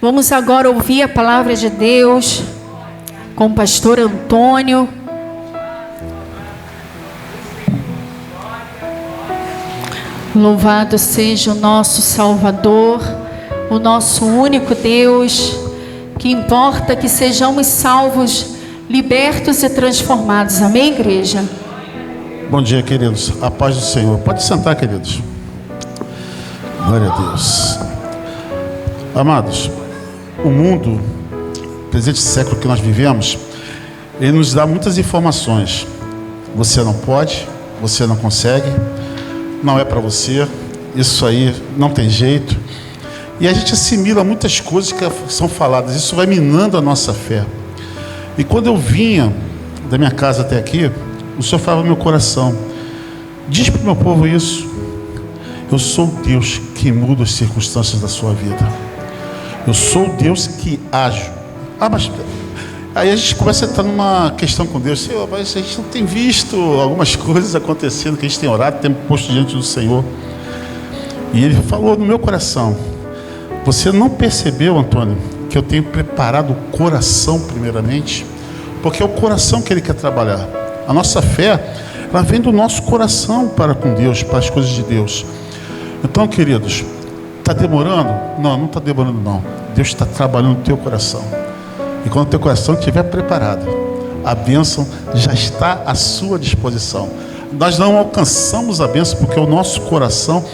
Vamos agora ouvir a palavra de Deus com o pastor Antônio. Louvado seja o nosso Salvador, o nosso único Deus, que importa que sejamos salvos, libertos e transformados. Amém, igreja? Bom dia, queridos. A paz do Senhor. Pode sentar, queridos. Glória a Deus. Amados, o mundo, presente século que nós vivemos, ele nos dá muitas informações. Você não pode, você não consegue, não é para você, isso aí não tem jeito. E a gente assimila muitas coisas que são faladas, isso vai minando a nossa fé. E quando eu vinha da minha casa até aqui, o Senhor falava no meu coração: diz para o meu povo isso, eu sou o Deus que muda as circunstâncias da sua vida, eu sou o Deus que ajo. Mas aí a gente começa a entrar numa questão com Deus: Senhor, mas a gente não tem visto algumas coisas acontecendo, que a gente tem orado, tem posto diante do Senhor. E Ele falou no meu coração: você não percebeu, Antônio, que eu tenho preparado o coração primeiramente? Porque é o coração que Ele quer trabalhar. A nossa fé, ela vem do nosso coração para com Deus, para as coisas de Deus. Então, queridos, está demorando? Não, não está demorando não. Deus está trabalhando no teu coração. E quando o teu coração estiver preparado, a bênção já está à sua disposição. Nós não alcançamos a bênção porque o nosso coração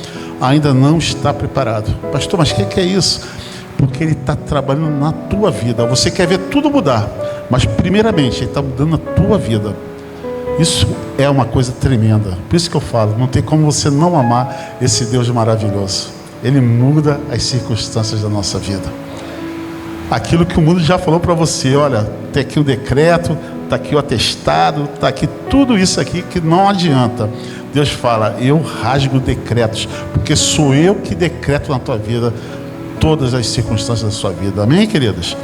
ainda não está preparado. Pastor, mas o que é isso? Porque Ele está trabalhando na tua vida. Você quer ver tudo mudar, mas primeiramente Ele está mudando a tua vida. Isso é uma coisa tremenda. Por isso que eu falo, não tem como você não amar esse Deus maravilhoso. Ele muda as circunstâncias da nossa vida. Aquilo que o mundo já falou para você: olha, tem aqui o decreto, está aqui o atestado, está aqui tudo isso aqui que não adianta. Deus fala: eu rasgo decretos, porque sou eu que decreto na tua vida todas as circunstâncias da sua vida. Amém, queridas?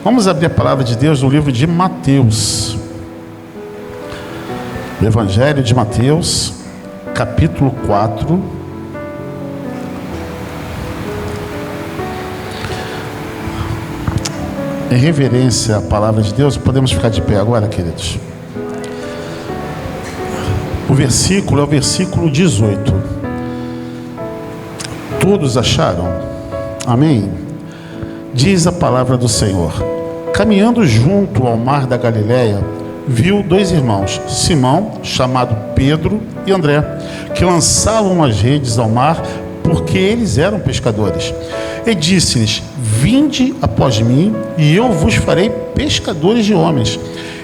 Vamos abrir a palavra de Deus no livro de Mateus. O Evangelho de Mateus, capítulo 4. Em reverência à palavra de Deus, podemos ficar de pé agora, queridos. O versículo é o versículo 18. Todos acharam? Amém? Diz a palavra do Senhor: caminhando junto ao mar da Galileia, viu dois irmãos, Simão, chamado Pedro, e André, que lançavam as redes ao mar, porque eles eram pescadores. E disse-lhes: vinde após mim, e eu vos farei pescadores de homens.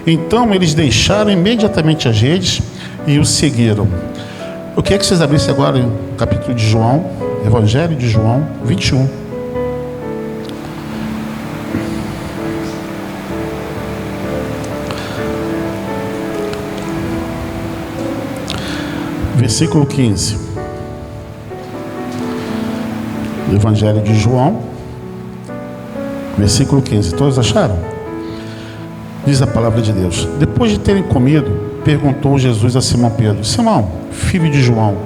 Então eles deixaram imediatamente as redes e o seguiram. Eu queria que vocês abrissem agora o capítulo de João, Evangelho de João 21. Versículo 15. Evangelho de João, versículo 15. Todos acharam? Diz a palavra de Deus: depois de terem comido, perguntou Jesus a Simão Pedro: Simão, filho de João,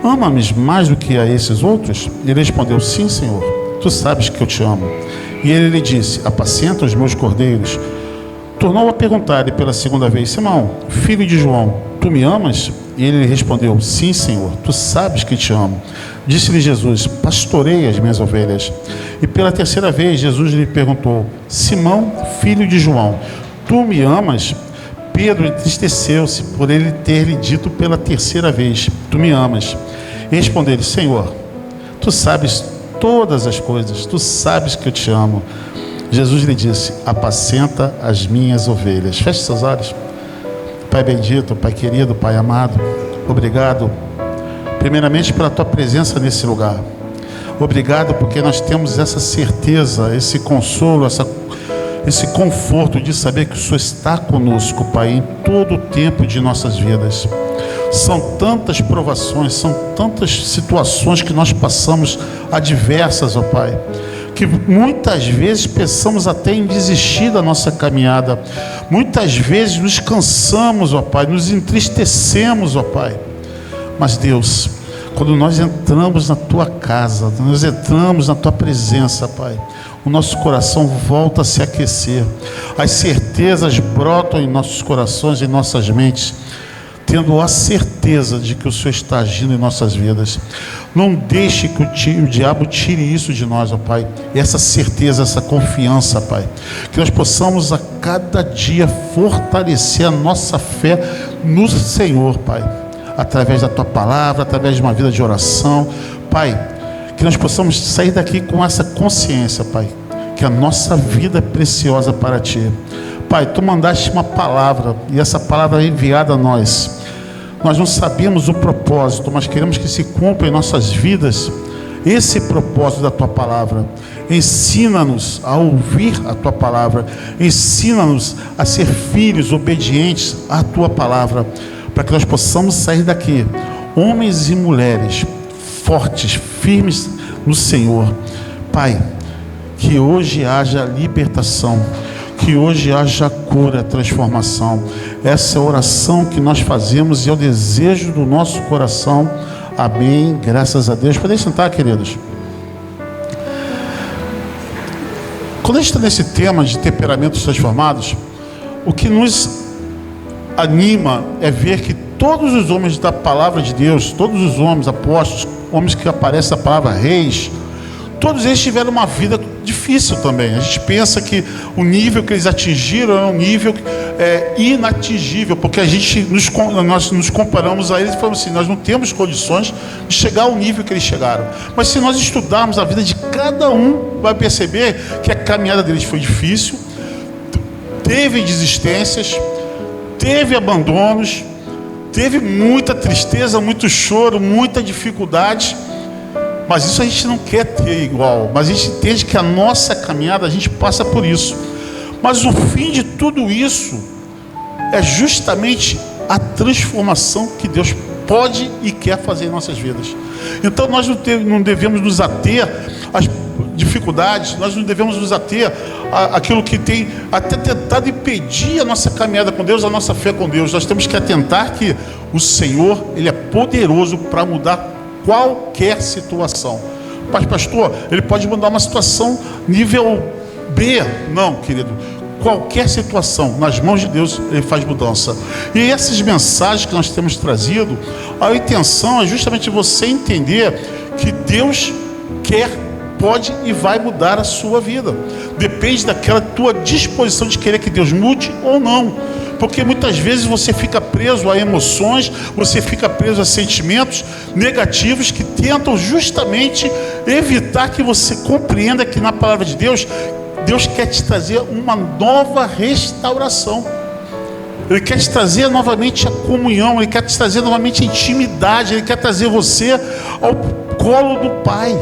ama-me mais do que a esses outros? Ele respondeu: sim, Senhor, tu sabes que eu te amo. E ele lhe disse: apacenta os meus cordeiros. Tornou a perguntar-lhe pela segunda vez: Simão, filho de João, tu me amas? E ele lhe respondeu: sim, Senhor, tu sabes que te amo. Disse-lhe Jesus: pastorei as minhas ovelhas. E pela terceira vez Jesus lhe perguntou: Simão, filho de João, tu me amas? Pedro entristeceu-se por ele ter lhe dito pela terceira vez: tu me amas. E respondeu-lhe: Senhor, tu sabes todas as coisas, tu sabes que eu te amo. Jesus lhe disse: apacenta as minhas ovelhas. Feche seus olhos. Pai bendito, Pai querido, Pai amado, obrigado primeiramente pela tua presença nesse lugar. Obrigado porque nós temos essa certeza, esse consolo, esse conforto de saber que o Senhor está conosco, Pai, em todo o tempo de nossas vidas. São tantas provações, são tantas situações que nós passamos adversas, ó Pai, que muitas vezes pensamos até em desistir da nossa caminhada. Muitas vezes nos cansamos, ó Pai, nos entristecemos, ó Pai. Mas Deus, Quando nós entramos na tua casa, nós entramos na tua presença, Pai, o nosso coração volta a se aquecer, as certezas brotam em nossos corações, em nossas mentes, tendo a certeza de que o Senhor está agindo em nossas vidas. Não deixe que o diabo tire isso de nós, ó Pai, essa certeza, essa confiança, Pai, que nós possamos a cada dia fortalecer a nossa fé no Senhor, Pai, através da tua palavra, através de uma vida de oração, Pai, que nós possamos sair daqui com essa consciência, Pai, que a nossa vida é preciosa para Ti. Pai, Tu mandaste uma palavra, e essa palavra é enviada a nós. Nós não sabemos o propósito, mas queremos que se cumpra em nossas vidas esse propósito da Tua palavra. Ensina-nos a ouvir a Tua palavra, ensina-nos a ser filhos obedientes à Tua palavra, para que nós possamos sair daqui, homens e mulheres fortes, firmes no Senhor. Pai, que hoje haja libertação, que hoje haja cura, transformação. Essa é a oração que nós fazemos e é o desejo do nosso coração. Amém, graças a Deus. Podem sentar, queridos. Quando a gente está nesse tema de temperamentos transformados, o que nos anima é ver que todos os homens da palavra de Deus, todos os homens, apóstolos, homens que aparecem na palavra, reis, todos eles tiveram uma vida difícil também. A gente pensa que o nível que eles atingiram é um nível inatingível, porque nós nos comparamos a eles e falamos assim, nós não temos condições de chegar ao nível que eles chegaram. Mas se nós estudarmos a vida de cada um, vai perceber que a caminhada deles foi difícil, teve desistências, teve abandonos, teve muita tristeza, muito choro, muita dificuldade. Mas isso a gente não quer ter igual. Mas a gente entende que a nossa caminhada, a gente passa por isso. Mas o fim de tudo isso é justamente a transformação que Deus pode e quer fazer em nossas vidas. Então nós não devemos nos ater às dificuldades, nós não devemos nos ater àquilo que tem até tentado impedir a nossa caminhada com Deus, a nossa fé com Deus. Nós temos que atentar que o Senhor, Ele é poderoso para mudar qualquer situação. Mas pastor, Ele pode mudar uma situação nível B? Não, querido. Qualquer situação, nas mãos de Deus, Ele faz mudança. E essas mensagens que nós temos trazido, a intenção é justamente você entender que Deus quer, pode e vai mudar a sua vida. Depende daquela tua disposição de querer que Deus mude ou não. Porque muitas vezes você fica preso a emoções, você fica preso a sentimentos negativos que tentam justamente evitar que você compreenda que na palavra de Deus, Deus quer te trazer uma nova restauração. Ele quer te trazer novamente a comunhão, Ele quer te trazer novamente a intimidade, Ele quer trazer você ao colo do Pai.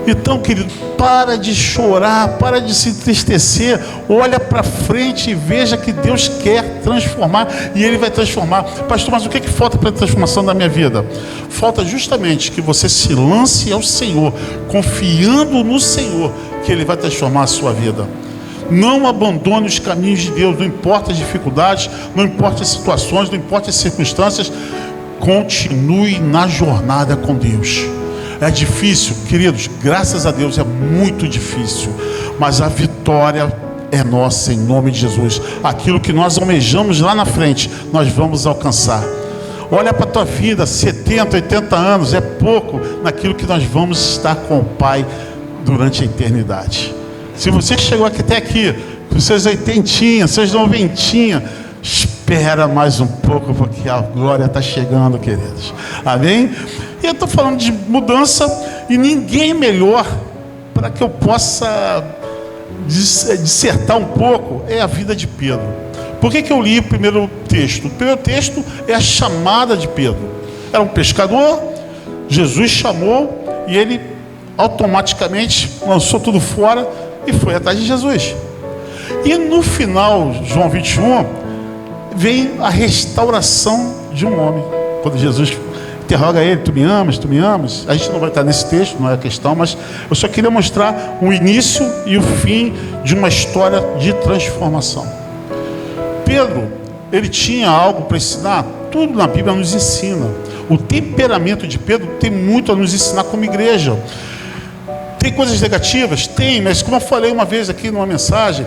Então, querido, para de chorar, para de se entristecer, olha para frente e veja que Deus quer transformar e Ele vai transformar. Pastor, mas o que falta para a transformação da minha vida? Falta justamente que você se lance ao Senhor, confiando no Senhor, que Ele vai transformar a sua vida. Não abandone os caminhos de Deus, não importa as dificuldades, não importa as situações, não importa as circunstâncias, continue na jornada com Deus. É difícil, queridos, graças a Deus é muito difícil, mas a vitória é nossa em nome de Jesus. Aquilo que nós almejamos lá na frente, nós vamos alcançar. Olha para a tua vida, 70, 80 anos é pouco naquilo que nós vamos estar com o Pai durante a eternidade. Se você chegou até aqui, com seus 80, seus 90, espera mais um pouco, porque a glória está chegando, queridos. Amém? E eu estou falando de mudança, e ninguém melhor para que eu possa dissertar um pouco é a vida de Pedro. Por que eu li o primeiro texto? O primeiro texto é a chamada de Pedro. Era um pescador, Jesus chamou e ele automaticamente lançou tudo fora e foi atrás de Jesus. E no final, João 21, vem a restauração de um homem. Quando Jesus interroga ele, tu me amas, tu me amas? A gente não vai estar nesse texto, não é a questão, mas eu só queria mostrar o início e o fim de uma história de transformação. Pedro, ele tinha algo para ensinar. Tudo na Bíblia nos ensina. O temperamento de Pedro tem muito a nos ensinar como igreja. Tem coisas negativas? Tem, mas como eu falei uma vez aqui numa mensagem,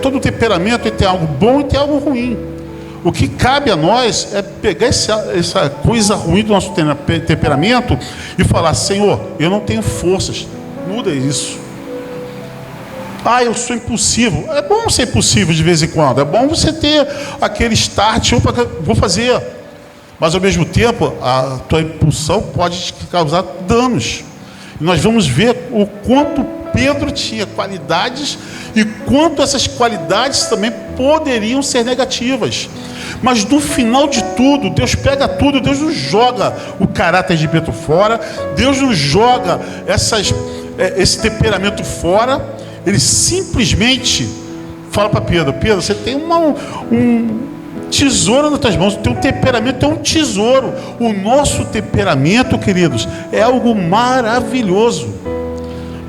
todo temperamento tem algo bom e tem algo ruim. O que cabe a nós é pegar essa coisa ruim do nosso temperamento e falar: Senhor, eu não tenho forças, muda isso. Eu sou impulsivo. É bom ser impulsivo de vez em quando, é bom você ter aquele start, vou fazer. Mas ao mesmo tempo, a tua impulsão pode te causar danos. E nós vamos ver o quanto Pedro tinha qualidades e quanto essas qualidades também poderiam ser negativas. Mas no final de tudo, Deus pega tudo, Deus nos joga o caráter de Pedro fora, Deus nos joga esse temperamento fora. Ele simplesmente fala para Pedro: Pedro, você tem um tesouro nas tuas mãos, o teu temperamento é um tesouro. O nosso temperamento, queridos, é algo maravilhoso.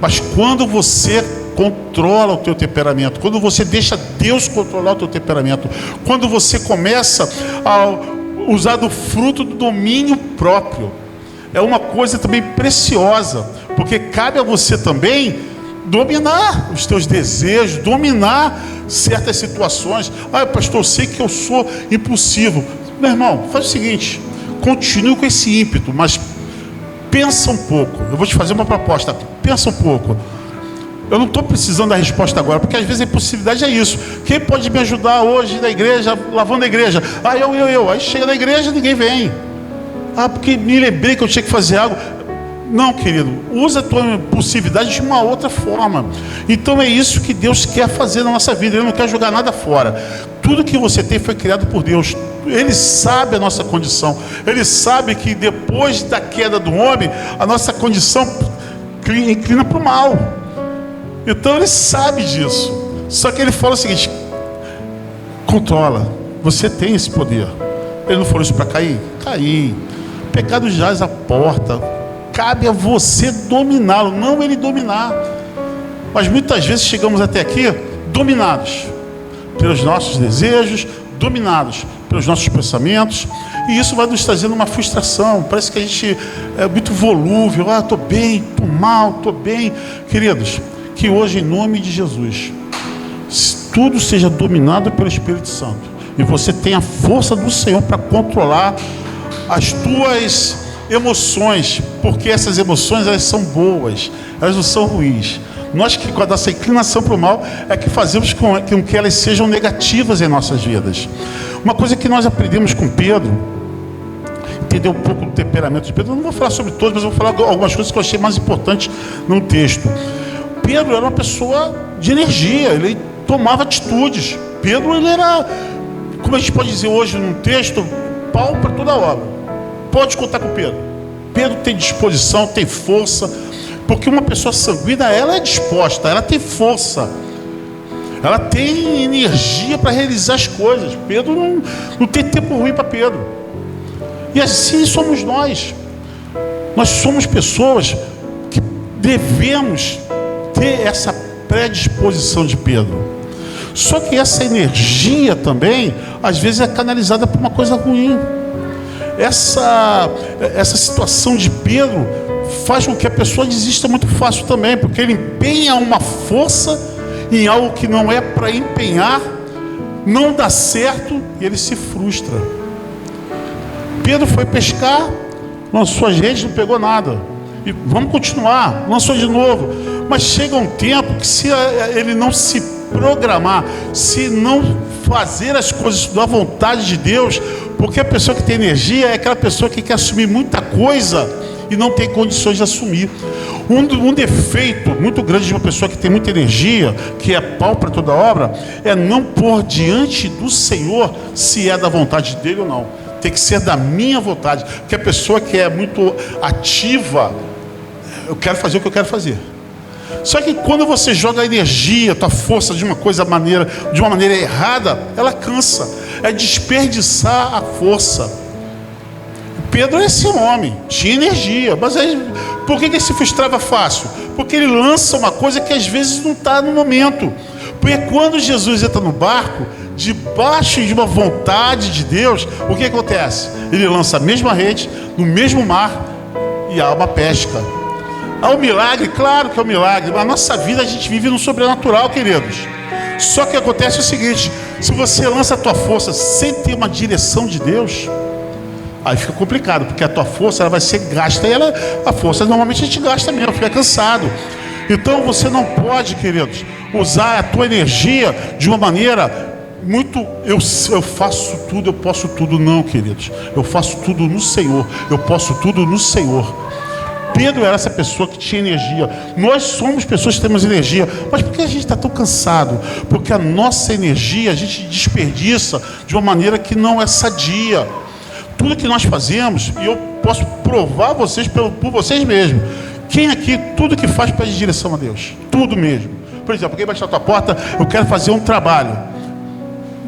Mas quando você controla o teu temperamento, quando você deixa Deus controlar o teu temperamento, quando você começa a usar do fruto do domínio próprio, é uma coisa também preciosa, porque cabe a você também dominar os teus desejos, dominar certas situações. Pastor, eu sei que eu sou impulsivo. Meu irmão, faz o seguinte: continue com esse ímpeto, mas pensa um pouco. Eu vou te fazer uma proposta. Pensa um pouco. Eu não estou precisando da resposta agora, porque às vezes a impulsividade é isso. Quem pode me ajudar hoje na igreja, lavando a igreja? Eu. Aí chega na igreja, ninguém vem. Porque me lembrei que eu tinha que fazer algo. Não, querido, usa a tua impulsividade de uma outra forma. Então é isso que Deus quer fazer na nossa vida. Ele não quer jogar nada fora. Tudo que você tem foi criado por Deus. Ele sabe a nossa condição. Ele sabe que depois da queda do homem, a nossa condição inclina para o mal. Então ele sabe disso. Só que ele fala o seguinte: controla. Você tem esse poder. Ele não falou isso para Caim? Caim, pecado jaz à porta. Cabe a você dominá-lo, não ele dominar. Mas muitas vezes chegamos até aqui dominados pelos nossos desejos, dominados pelos nossos pensamentos, e isso vai nos trazendo uma frustração. Parece que a gente é muito volúvel. Estou bem, estou mal, estou bem. Queridos, que hoje, em nome de Jesus, tudo seja dominado pelo Espírito Santo, e você tenha a força do Senhor para controlar as tuas emoções, porque essas emoções, elas são boas, elas não são ruins. Nós que com a nossa inclinação para o mal é que fazemos com que elas sejam negativas em nossas vidas. Uma coisa que nós aprendemos com Pedro, entender um pouco do temperamento de Pedro, eu não vou falar sobre todos, mas eu vou falar algumas coisas que eu achei mais importantes no texto. Pedro era uma pessoa de energia, ele tomava atitudes. Pedro, ele era, como a gente pode dizer hoje num texto, pau para toda obra. Pode contar com Pedro. Pedro tem disposição, tem força, porque uma pessoa sanguínea, ela é disposta, ela tem força, ela tem energia para realizar as coisas. Pedro não tem tempo ruim para Pedro. E assim somos nós. Nós somos pessoas que devemos ter essa predisposição de Pedro. Só que essa energia também, às vezes, é canalizada por uma coisa ruim. Essa situação de Pedro faz com que a pessoa desista muito fácil também, porque ele empenha uma força em algo que não é para empenhar, não dá certo e ele se frustra. Pedro foi pescar, lançou as redes, não pegou nada, e vamos continuar, lançou de novo. Mas chega um tempo que, se ele não se programar, se não fazer as coisas da vontade de Deus, porque a pessoa que tem energia é aquela pessoa que quer assumir muita coisa e não tem condições de assumir. Um defeito muito grande de uma pessoa que tem muita energia, que é pau para toda obra, é não pôr diante do Senhor se é da vontade dele ou não. Tem que ser da minha vontade. Porque a pessoa que é muito ativa, eu quero fazer o que eu quero fazer. Só que quando você joga a energia, a tua força de uma maneira errada, ela cansa. É desperdiçar a força. Pedro é esse homem, tinha energia, mas aí, por que ele se frustrava fácil? Porque ele lança uma coisa que às vezes não está no momento. Porque quando Jesus entra no barco, debaixo de uma vontade de Deus, o que acontece? Ele lança a mesma rede no mesmo mar e há uma pesca. Há um milagre, claro que é um milagre, mas na nossa vida a gente vive no sobrenatural, queridos. Só que acontece o seguinte: se você lança a tua força sem ter uma direção de Deus, aí fica complicado, porque a tua força ela vai ser gasta, e a força normalmente a gente gasta mesmo, fica cansado. Então você não pode, queridos, usar a tua energia de uma maneira muito, eu faço tudo, eu posso tudo. Não, queridos, eu faço tudo no Senhor, eu posso tudo no Senhor. Pedro era essa pessoa que tinha energia. Nós somos pessoas que temos energia. Mas por que a gente está tão cansado? Porque a nossa energia a gente desperdiça de uma maneira que não é sadia. Tudo que nós fazemos, e eu posso provar vocês por vocês mesmos. Quem aqui, tudo que faz pede direção a Deus? Tudo mesmo. Por exemplo, alguém bate na tua porta, eu quero fazer um trabalho.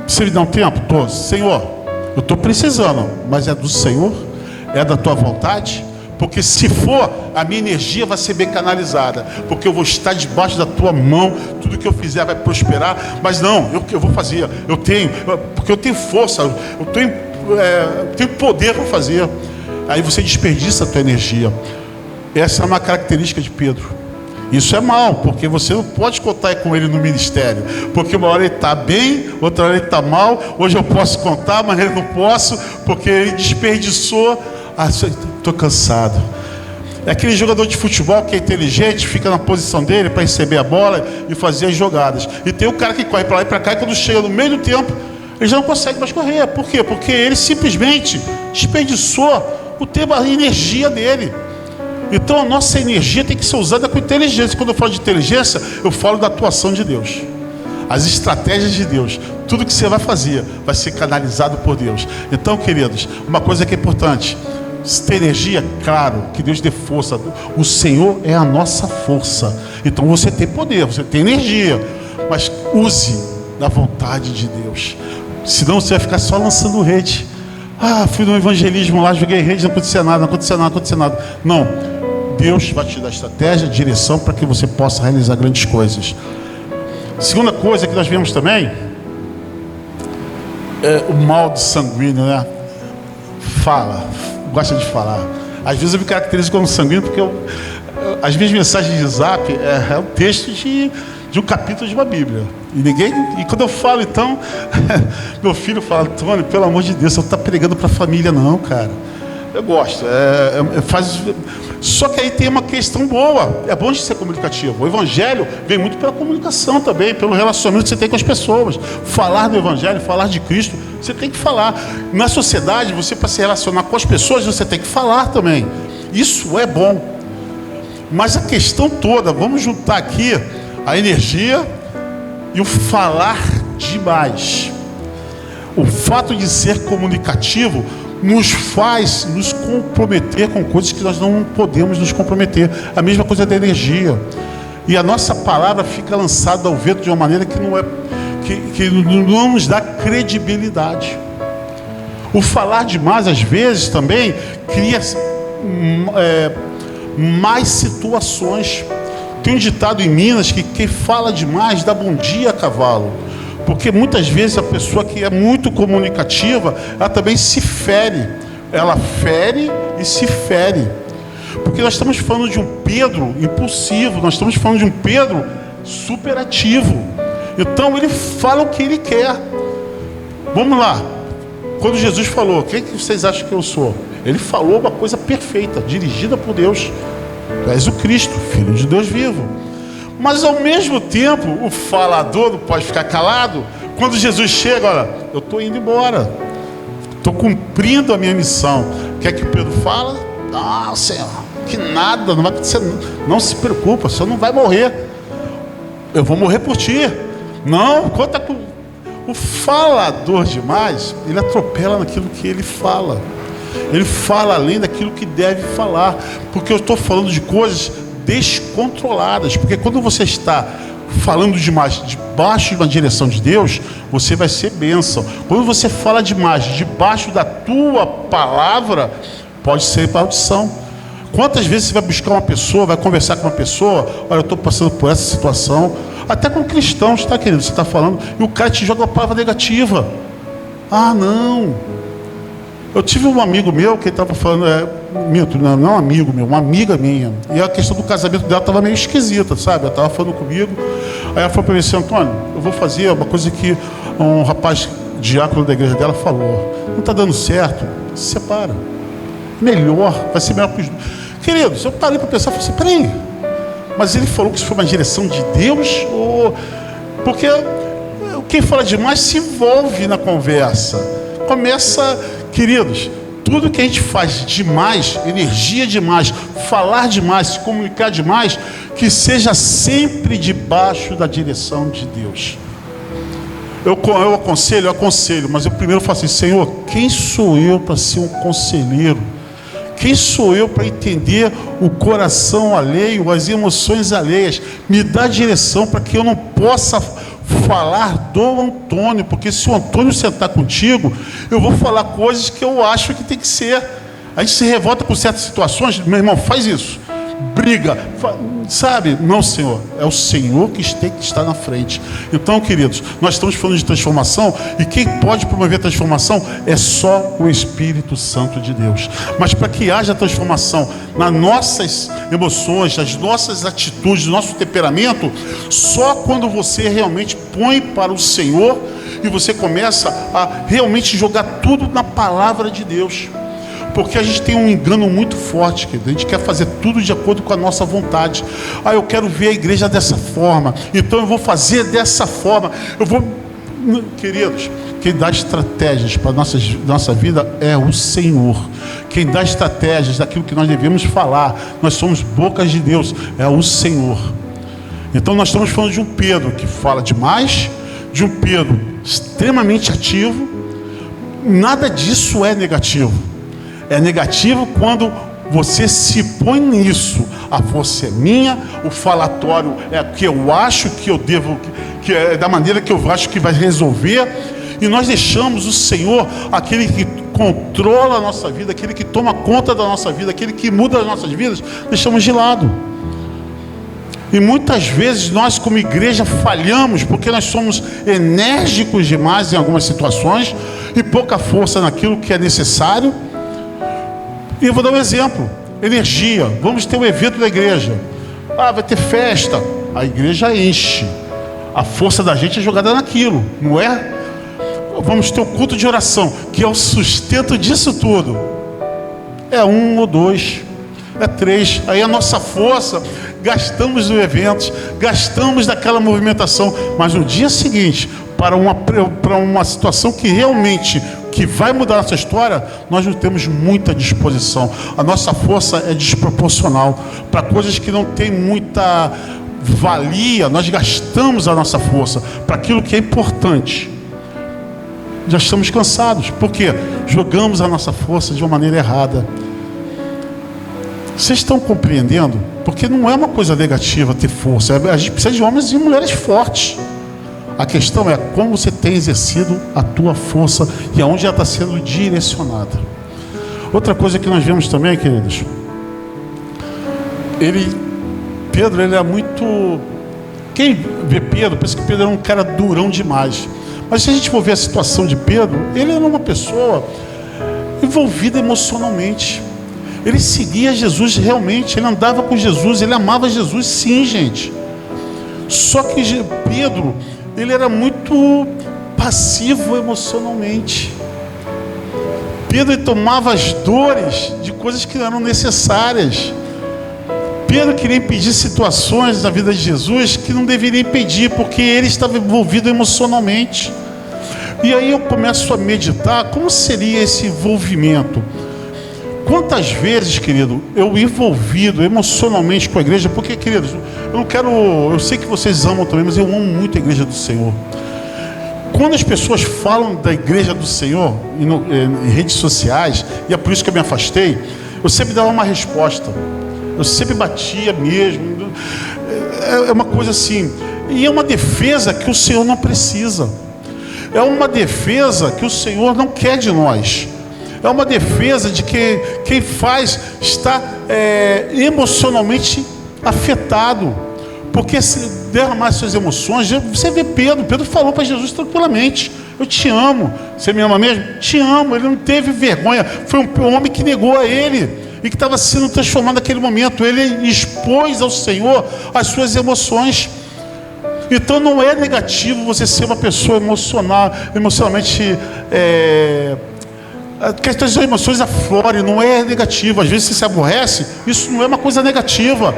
Você me dá um tempo? Tô. Senhor, eu estou precisando, mas é do Senhor? É da tua vontade? Porque se for, a minha energia vai ser bem canalizada, porque eu vou estar debaixo da tua mão, tudo que eu fizer vai prosperar. Mas não, eu vou fazer, porque eu tenho força, eu tenho poder para fazer. Aí você desperdiça a tua energia. Essa é uma característica de Pedro. Isso é mal, porque você não pode contar com ele no ministério, porque uma hora ele está bem, outra hora ele está mal. Hoje eu posso contar, mas ele não posso, porque ele desperdiçou. Estou cansado. É aquele jogador de futebol que é inteligente, fica na posição dele para receber a bola e fazer as jogadas. E tem o cara que corre para lá e para cá, e quando chega no meio do tempo, ele já não consegue mais correr. Por quê? Porque ele simplesmente desperdiçou o tempo, a energia dele. Então a nossa energia tem que ser usada com inteligência. Quando eu falo de inteligência, eu falo da atuação de Deus, as estratégias de Deus. Tudo que você vai fazer vai ser canalizado por Deus. Então, queridos, uma coisa que é importante: se tem energia, claro, que Deus dê força. O Senhor é a nossa força. Então você tem poder, você tem energia, mas use da vontade de Deus. Senão você vai ficar só lançando rede. Fui no evangelismo lá, joguei rede, não acontecia nada. Não, Deus vai te dar estratégia, direção, para que você possa realizar grandes coisas. Segunda coisa que nós vemos também é o mal de sanguíneo, né? Gosta de falar. Às vezes eu me caracterizo como sanguíneo porque as minhas mensagens de zap é um texto de um capítulo de uma Bíblia. E quando eu falo, então, meu filho fala: Antônio, pelo amor de Deus, você não está pregando para a família, não, cara. Eu gosto. Só que aí tem uma questão boa. É bom de ser comunicativo. O evangelho vem muito pela comunicação também, pelo relacionamento que você tem com as pessoas. Falar do evangelho, falar de Cristo, você tem que falar. Na sociedade, você, para se relacionar com as pessoas, você tem que falar também. Isso é bom. Mas a questão toda, vamos juntar aqui a energia e o falar demais. O fato de ser comunicativo nos faz nos comprometer com coisas que nós não podemos nos comprometer. A mesma coisa da energia. E a nossa palavra fica lançada ao vento de uma maneira que não nos dá credibilidade. O falar demais, às vezes, também cria mais situações. Tem um ditado em Minas que quem fala demais dá bom dia a cavalo. Porque muitas vezes a pessoa que é muito comunicativa, ela também se fere. Ela fere e se fere. Porque nós estamos falando de um Pedro impulsivo, nós estamos falando de um Pedro superativo. Então ele fala o que ele quer. Vamos lá. Quando Jesus falou: quem que vocês acham que eu sou? Ele falou uma coisa perfeita, dirigida por Deus. Tu és o Cristo, Filho de Deus vivo. Mas ao mesmo tempo, o falador não pode ficar calado. Quando Jesus chega: olha, eu estou indo embora, estou cumprindo a minha missão. O que é que Pedro fala? Senhor, que nada, não vai acontecer. Não se preocupa, o Senhor não vai morrer. Eu vou morrer por ti. Não, conta com o falador demais. Ele atropela naquilo que ele fala. Ele fala além daquilo que deve falar. Porque eu estou falando de coisas descontroladas. Porque quando você está falando demais debaixo de uma direção de Deus, você vai ser bênção. Quando você fala demais debaixo da tua palavra, pode ser maldição. Quantas vezes você vai buscar uma pessoa, vai conversar com uma pessoa: olha, eu estou passando por essa situação. Até com cristãos, tá, querido? Você está falando e o cara te joga uma palavra negativa. Ah, não. Eu tive um amigo meu que estava falando, não é um amigo meu, uma amiga minha. E a questão do casamento dela estava meio esquisita, sabe? Ela estava falando comigo. Aí ela falou para mim assim: Antônio, eu vou fazer uma coisa que um rapaz diácono da igreja dela falou. Não está dando certo, se separa. Melhor, vai ser melhor para os dois. Queridos, eu parei para pensar, falei assim: peraí, mas ele falou que isso foi uma direção de Deus? Porque quem fala demais se envolve na conversa. Começa, queridos, tudo que a gente faz demais, energia demais, falar demais, se comunicar demais, que seja sempre debaixo da direção de Deus. Eu aconselho, mas eu primeiro falo assim: Senhor, quem sou eu para ser um conselheiro? Quem sou eu para entender o coração alheio, as emoções alheias? Me dá direção para que eu não possa falar do Antônio, porque se o Antônio sentar contigo, eu vou falar coisas que eu acho que tem que ser. A gente se revolta por certas situações, meu irmão, faz isso. Briga, sabe? Não, Senhor, é o Senhor que tem que estar na frente. Então, queridos, nós estamos falando de transformação, e quem pode promover transformação é só o Espírito Santo de Deus. Mas para que haja transformação nas nossas emoções, nas nossas atitudes, no nosso temperamento, só quando você realmente põe para o Senhor e você começa a realmente jogar tudo na palavra de Deus. Porque a gente tem um engano muito forte, querido. A gente quer fazer tudo de acordo com a nossa vontade. Ah, eu quero ver a igreja dessa forma, então eu vou fazer dessa forma. Queridos, quem dá estratégias para a nossa vida é o Senhor. Quem dá estratégias daquilo que nós devemos falar, nós somos bocas de Deus, é o Senhor. Então nós estamos falando de um Pedro que fala demais, de um Pedro extremamente ativo. Nada disso é negativo. É negativo quando você se põe nisso. A força é minha, o falatório é o que eu acho que eu devo, que é da maneira que eu acho que vai resolver. E nós deixamos o Senhor, aquele que controla a nossa vida, aquele que toma conta da nossa vida, aquele que muda as nossas vidas, deixamos de lado. E muitas vezes nós como igreja falhamos porque nós somos enérgicos demais em algumas situações e pouca força naquilo que é necessário. E eu vou dar um exemplo: energia. Vamos ter um evento da igreja. Vai ter festa. A igreja enche. A força da gente é jogada naquilo, não é? Vamos ter um culto de oração, que é o sustento disso tudo. É 1 ou 2, é 3. Aí a nossa força gastamos no evento, gastamos daquela movimentação. Mas no dia seguinte, para uma situação que realmente vai mudar a nossa história, nós não temos muita disposição. A nossa força é desproporcional. Para coisas que não tem muita valia, nós gastamos a nossa força. Para aquilo que é importante, já estamos cansados. Por quê? Jogamos a nossa força de uma maneira errada. Vocês estão compreendendo? Porque não é uma coisa negativa ter força. A gente precisa de homens e mulheres fortes. A questão é como você tem exercido a tua força e aonde ela está sendo direcionada. Outra coisa que nós vemos também, queridos, Pedro, ele é muito... Quem vê Pedro, pensa que Pedro era um cara durão demais. Mas se a gente for ver a situação de Pedro, ele era uma pessoa envolvida emocionalmente. Ele seguia Jesus realmente, ele andava com Jesus, ele amava Jesus, sim, gente. Só que Pedro, ele era muito passivo emocionalmente. Pedro tomava as dores de coisas que não eram necessárias. Pedro queria impedir situações na vida de Jesus que não deveria impedir, porque ele estava envolvido emocionalmente. E aí eu começo a meditar como seria esse envolvimento. Quantas vezes, querido, eu envolvido emocionalmente com a igreja, porque, queridos, eu sei que vocês amam também, mas eu amo muito a igreja do Senhor. Quando as pessoas falam da igreja do Senhor em redes sociais, e é por isso que eu me afastei, eu sempre dava uma resposta. Eu sempre batia mesmo. É uma coisa assim. E é uma defesa que o Senhor não precisa. É uma defesa que o Senhor não quer de nós. É uma defesa de que quem faz está emocionalmente afetado. Porque se derramar suas emoções, você vê Pedro falou para Jesus tranquilamente: eu te amo. Você me ama mesmo? Te amo. Ele não teve vergonha. Foi um homem que negou a ele e que estava sendo transformado naquele momento. Ele expôs ao Senhor as suas emoções. Então não é negativo você ser uma pessoa emocionalmente que as suas emoções aflorem. Não é negativo. Às vezes você se aborrece, isso não é uma coisa negativa.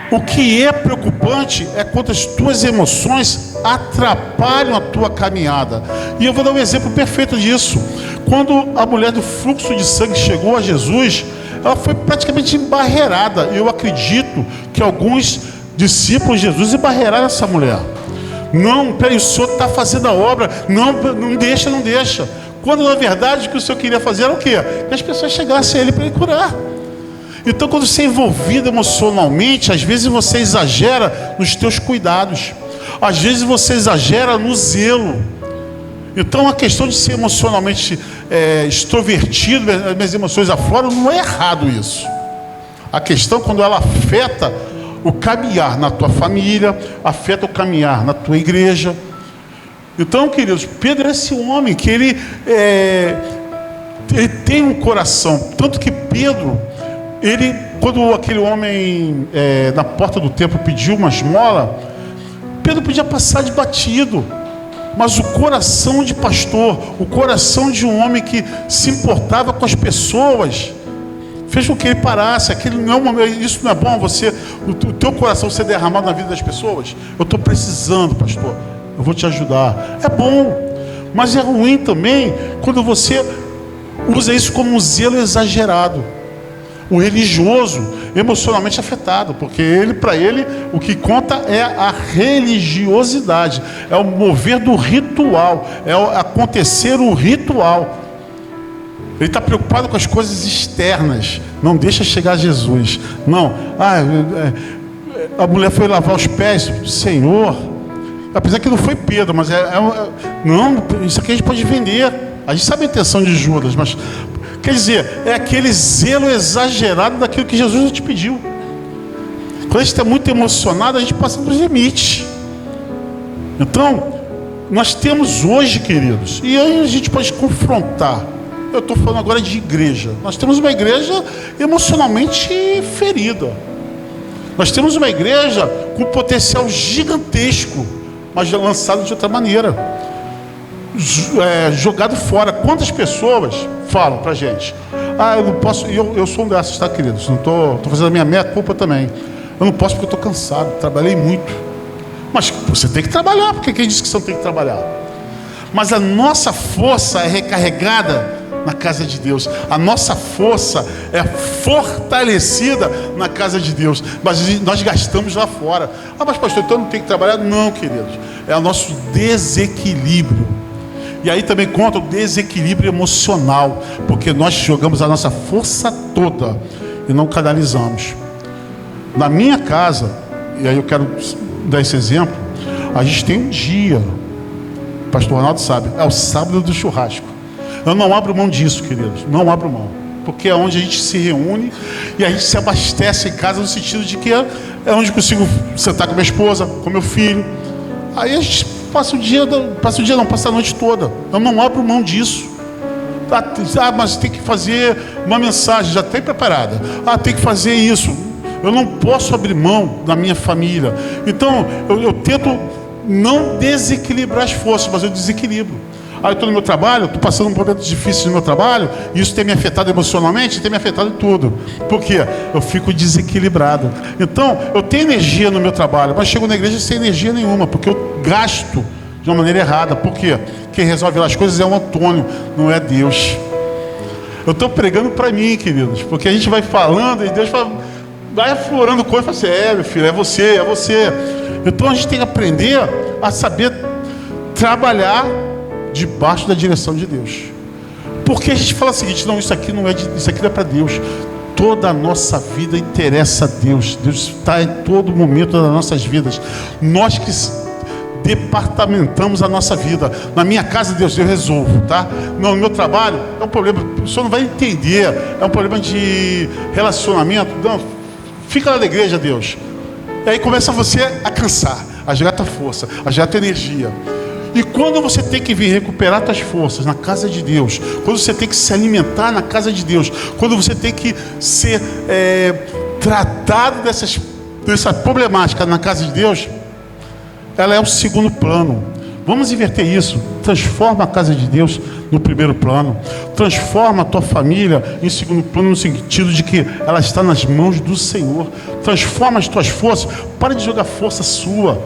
O que é preocupante é quando as tuas emoções atrapalham a tua caminhada. E eu vou dar um exemplo perfeito disso. Quando a mulher do fluxo de sangue chegou a Jesus, ela foi praticamente embarreirada. Eu acredito que alguns discípulos de Jesus embarreiraram essa mulher. Não, peraí, o Senhor está fazendo a obra. Não deixa. Quando na verdade o que o Senhor queria fazer era o quê? Que as pessoas chegassem a Ele para Ele curar. Então, quando você é envolvido emocionalmente, às vezes você exagera nos teus cuidados, às vezes você exagera no zelo. Então, a questão de ser emocionalmente extrovertido, minhas emoções afloram, não é errado isso. A questão, quando ela afeta o caminhar na tua família, afeta o caminhar na tua igreja. Então, queridos, Pedro é esse homem que ele tem um coração, tanto que Pedro, quando aquele homem na porta do templo pediu uma esmola, Pedro podia passar de batido, mas o coração de pastor, o coração de um homem que se importava com as pessoas, fez com que ele parasse. Isso não é bom, o teu coração ser derramado na vida das pessoas. Eu estou precisando, pastor, eu vou te ajudar. É bom, mas é ruim também quando você usa isso como um zelo exagerado. O religioso, emocionalmente afetado, porque para ele, o que conta é a religiosidade, é o mover do ritual, é o acontecer o ritual. Ele está preocupado com as coisas externas, não deixa chegar a Jesus. Não, a mulher foi lavar os pés, Senhor, apesar que não foi Pedro, mas não, isso aqui a gente pode vender. A gente sabe a intenção de Judas, mas quer dizer, é aquele zelo exagerado daquilo que Jesus te pediu. Quando a gente está muito emocionado, a gente passa dos limites. Então, nós temos hoje, queridos, e aí a gente pode confrontar. Eu estou falando agora de igreja. Nós temos uma igreja emocionalmente ferida. Nós temos uma igreja com potencial gigantesco, mas lançado de outra maneira. Jogado fora. Quantas pessoas falam pra gente: eu não posso, eu sou um dessas, tá, queridos? Não estou fazendo a minha meia culpa também. Eu não posso porque eu estou cansado, trabalhei muito. Mas você tem que trabalhar, porque quem disse que você não tem que trabalhar? Mas a nossa força é recarregada na casa de Deus. A nossa força é fortalecida na casa de Deus. Mas nós gastamos lá fora. Mas pastor, então não tem que trabalhar? Não, queridos. É o nosso desequilíbrio. E aí também conta o desequilíbrio emocional, porque nós jogamos a nossa força toda e não canalizamos. Na minha casa, e aí eu quero dar esse exemplo, a gente tem um dia, o pastor Ronaldo sabe, é o sábado do churrasco. Eu não abro mão disso, queridos, não abro mão, porque é onde a gente se reúne e a gente se abastece em casa, no sentido de que é onde eu consigo sentar com minha esposa, com meu filho. Aí a gente passa a noite toda. Eu não abro mão disso. Mas tem que fazer uma mensagem, já tem preparada. Tem que fazer isso. Eu não posso abrir mão da minha família. Então, eu tento não desequilibrar as forças, mas eu desequilibro. Eu estou no meu trabalho, estou passando um momento difícil no meu trabalho, e isso tem me afetado emocionalmente, tem me afetado em tudo. Por quê? Eu fico desequilibrado. Então, eu tenho energia no meu trabalho, mas chego na igreja sem energia nenhuma, porque eu gasto de uma maneira errada. Por quê? Quem resolve as coisas é o Antônio, não é Deus. Eu estou pregando para mim, queridos, porque a gente vai falando e Deus vai aflorando coisa e fala assim: meu filho, é você. Então a gente tem que aprender a saber trabalhar debaixo da direção de Deus. Porque a gente fala o seguinte: não, isso aqui não é para Deus. Toda a nossa vida interessa a Deus. Deus está em todo momento das nossas vidas. Nós que departamentamos a nossa vida. Na minha casa, Deus, eu resolvo, tá? No meu trabalho, é um problema, o senhor não vai entender, é um problema de relacionamento. Não, fica lá na igreja, Deus. E aí começa você a cansar, a jogar tua força, a jogar tua energia. E quando você tem que vir recuperar suas forças na casa de Deus, quando você tem que se alimentar na casa de Deus, quando você tem que ser tratado dessa problemática na casa de Deus, ela é o segundo plano. Vamos inverter isso. Transforma a casa de Deus no primeiro plano. Transforma a tua família em segundo plano, no sentido de que ela está nas mãos do Senhor. Transforma as tuas forças. Para de jogar força sua.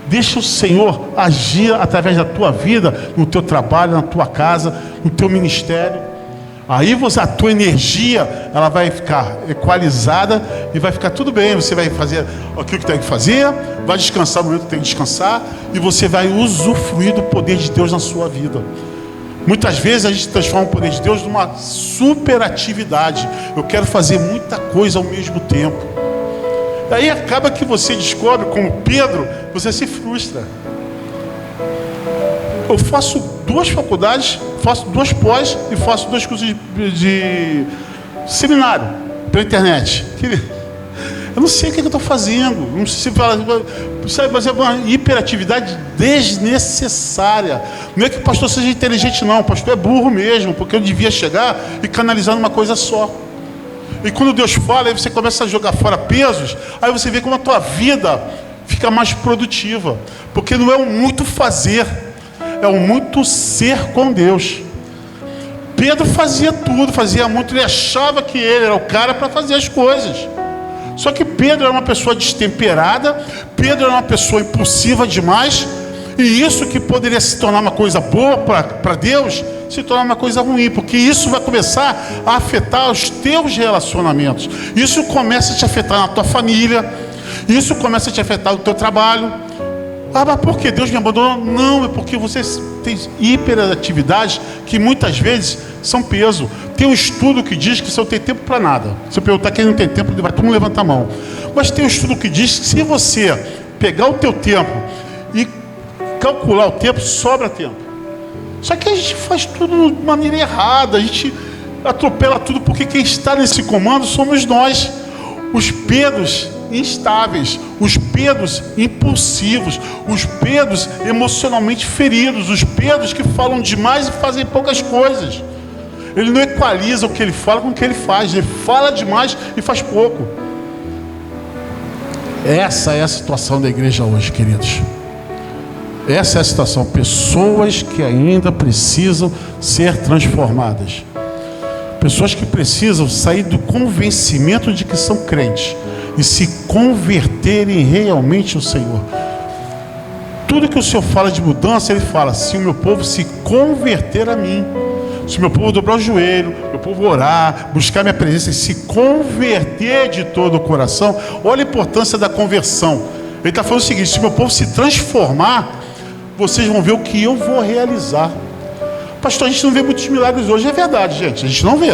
Deixa o Senhor agir através da tua vida, no teu trabalho, na tua casa, no teu ministério. Aí a tua energia, ela vai ficar equalizada e vai ficar tudo bem. Você vai fazer aquilo que tem que fazer, vai descansar no momento que tem que descansar, e você vai usufruir do poder de Deus na sua vida. Muitas vezes a gente transforma o poder de Deus numa superatividade. Eu quero fazer muita coisa ao mesmo tempo. Aí acaba que você descobre, como Pedro, você se frustra. Eu faço 2 faculdades, faço 2 pós e faço 2 cursos de seminário pela internet. Eu não sei o que eu estou fazendo. Não sei se mas é uma hiperatividade desnecessária. Não é que o pastor seja inteligente, não. O pastor é burro mesmo, porque eu devia chegar e canalizar numa coisa só. E quando Deus fala, aí você começa a jogar fora pesos, aí você vê como a tua vida fica mais produtiva. Porque não é o muito fazer, é o muito ser com Deus. Pedro fazia tudo, fazia muito, ele achava que ele era o cara para fazer as coisas. Só que Pedro era uma pessoa destemperada, Pedro era uma pessoa impulsiva demais, e isso que poderia se tornar uma coisa boa para Deus, se torna uma coisa ruim, porque isso vai começar a afetar os teus relacionamentos. Isso começa a te afetar na tua família, isso começa a te afetar no teu trabalho. Ah, mas por que Deus me abandonou? Não, é porque você tem hiperatividades que muitas vezes são peso. Tem um estudo que diz que você não tem tempo para nada. Se eu perguntar quem não tem tempo, vai todo mundo levantar a mão. Mas tem um estudo que diz que se você pegar o teu tempo e calcular o tempo, sobra tempo. Só que a gente faz tudo de maneira errada, a gente atropela tudo, porque quem está nesse comando somos nós, os Pedros instáveis, os Pedros impulsivos, os Pedros emocionalmente feridos, os Pedros que falam demais e fazem poucas coisas. Ele não equaliza o que ele fala com o que ele faz, ele fala demais e faz pouco. Essa é a situação da igreja hoje, queridos. Essa é a situação. Pessoas que ainda precisam ser transformadas. Pessoas que precisam sair do convencimento de que são crentes e se converterem realmente ao Senhor. Tudo que o Senhor fala de mudança, Ele fala: se o meu povo se converter a mim, se o meu povo dobrar o joelho, meu povo orar, buscar minha presença e se converter de todo o coração. Olha a importância da conversão. Ele está falando o seguinte: se o meu povo se transformar, vocês vão ver o que eu vou realizar. Pastor, a gente não vê muitos milagres hoje. É verdade, gente, a gente não vê.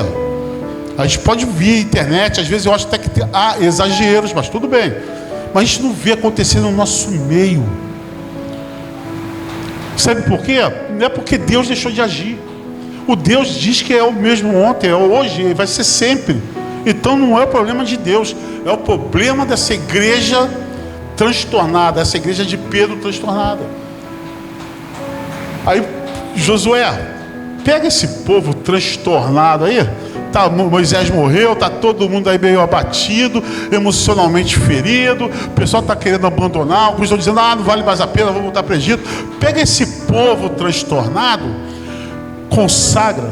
A gente pode vir na internet, às vezes eu acho até que há exageros, mas tudo bem. Mas a gente não vê acontecendo no nosso meio. Sabe por quê? Não é porque Deus deixou de agir. O Deus diz que é o mesmo ontem, é hoje e vai ser sempre. Então não é o problema de Deus, é o problema dessa igreja transtornada, essa igreja de Pedro transtornada. Aí Josué, pega esse povo transtornado aí. Tá, Moisés morreu, tá todo mundo aí meio abatido, emocionalmente ferido, o pessoal está querendo abandonar, alguns estão dizendo: não vale mais a pena, vamos voltar para o Egito. Pega esse povo transtornado, consagra,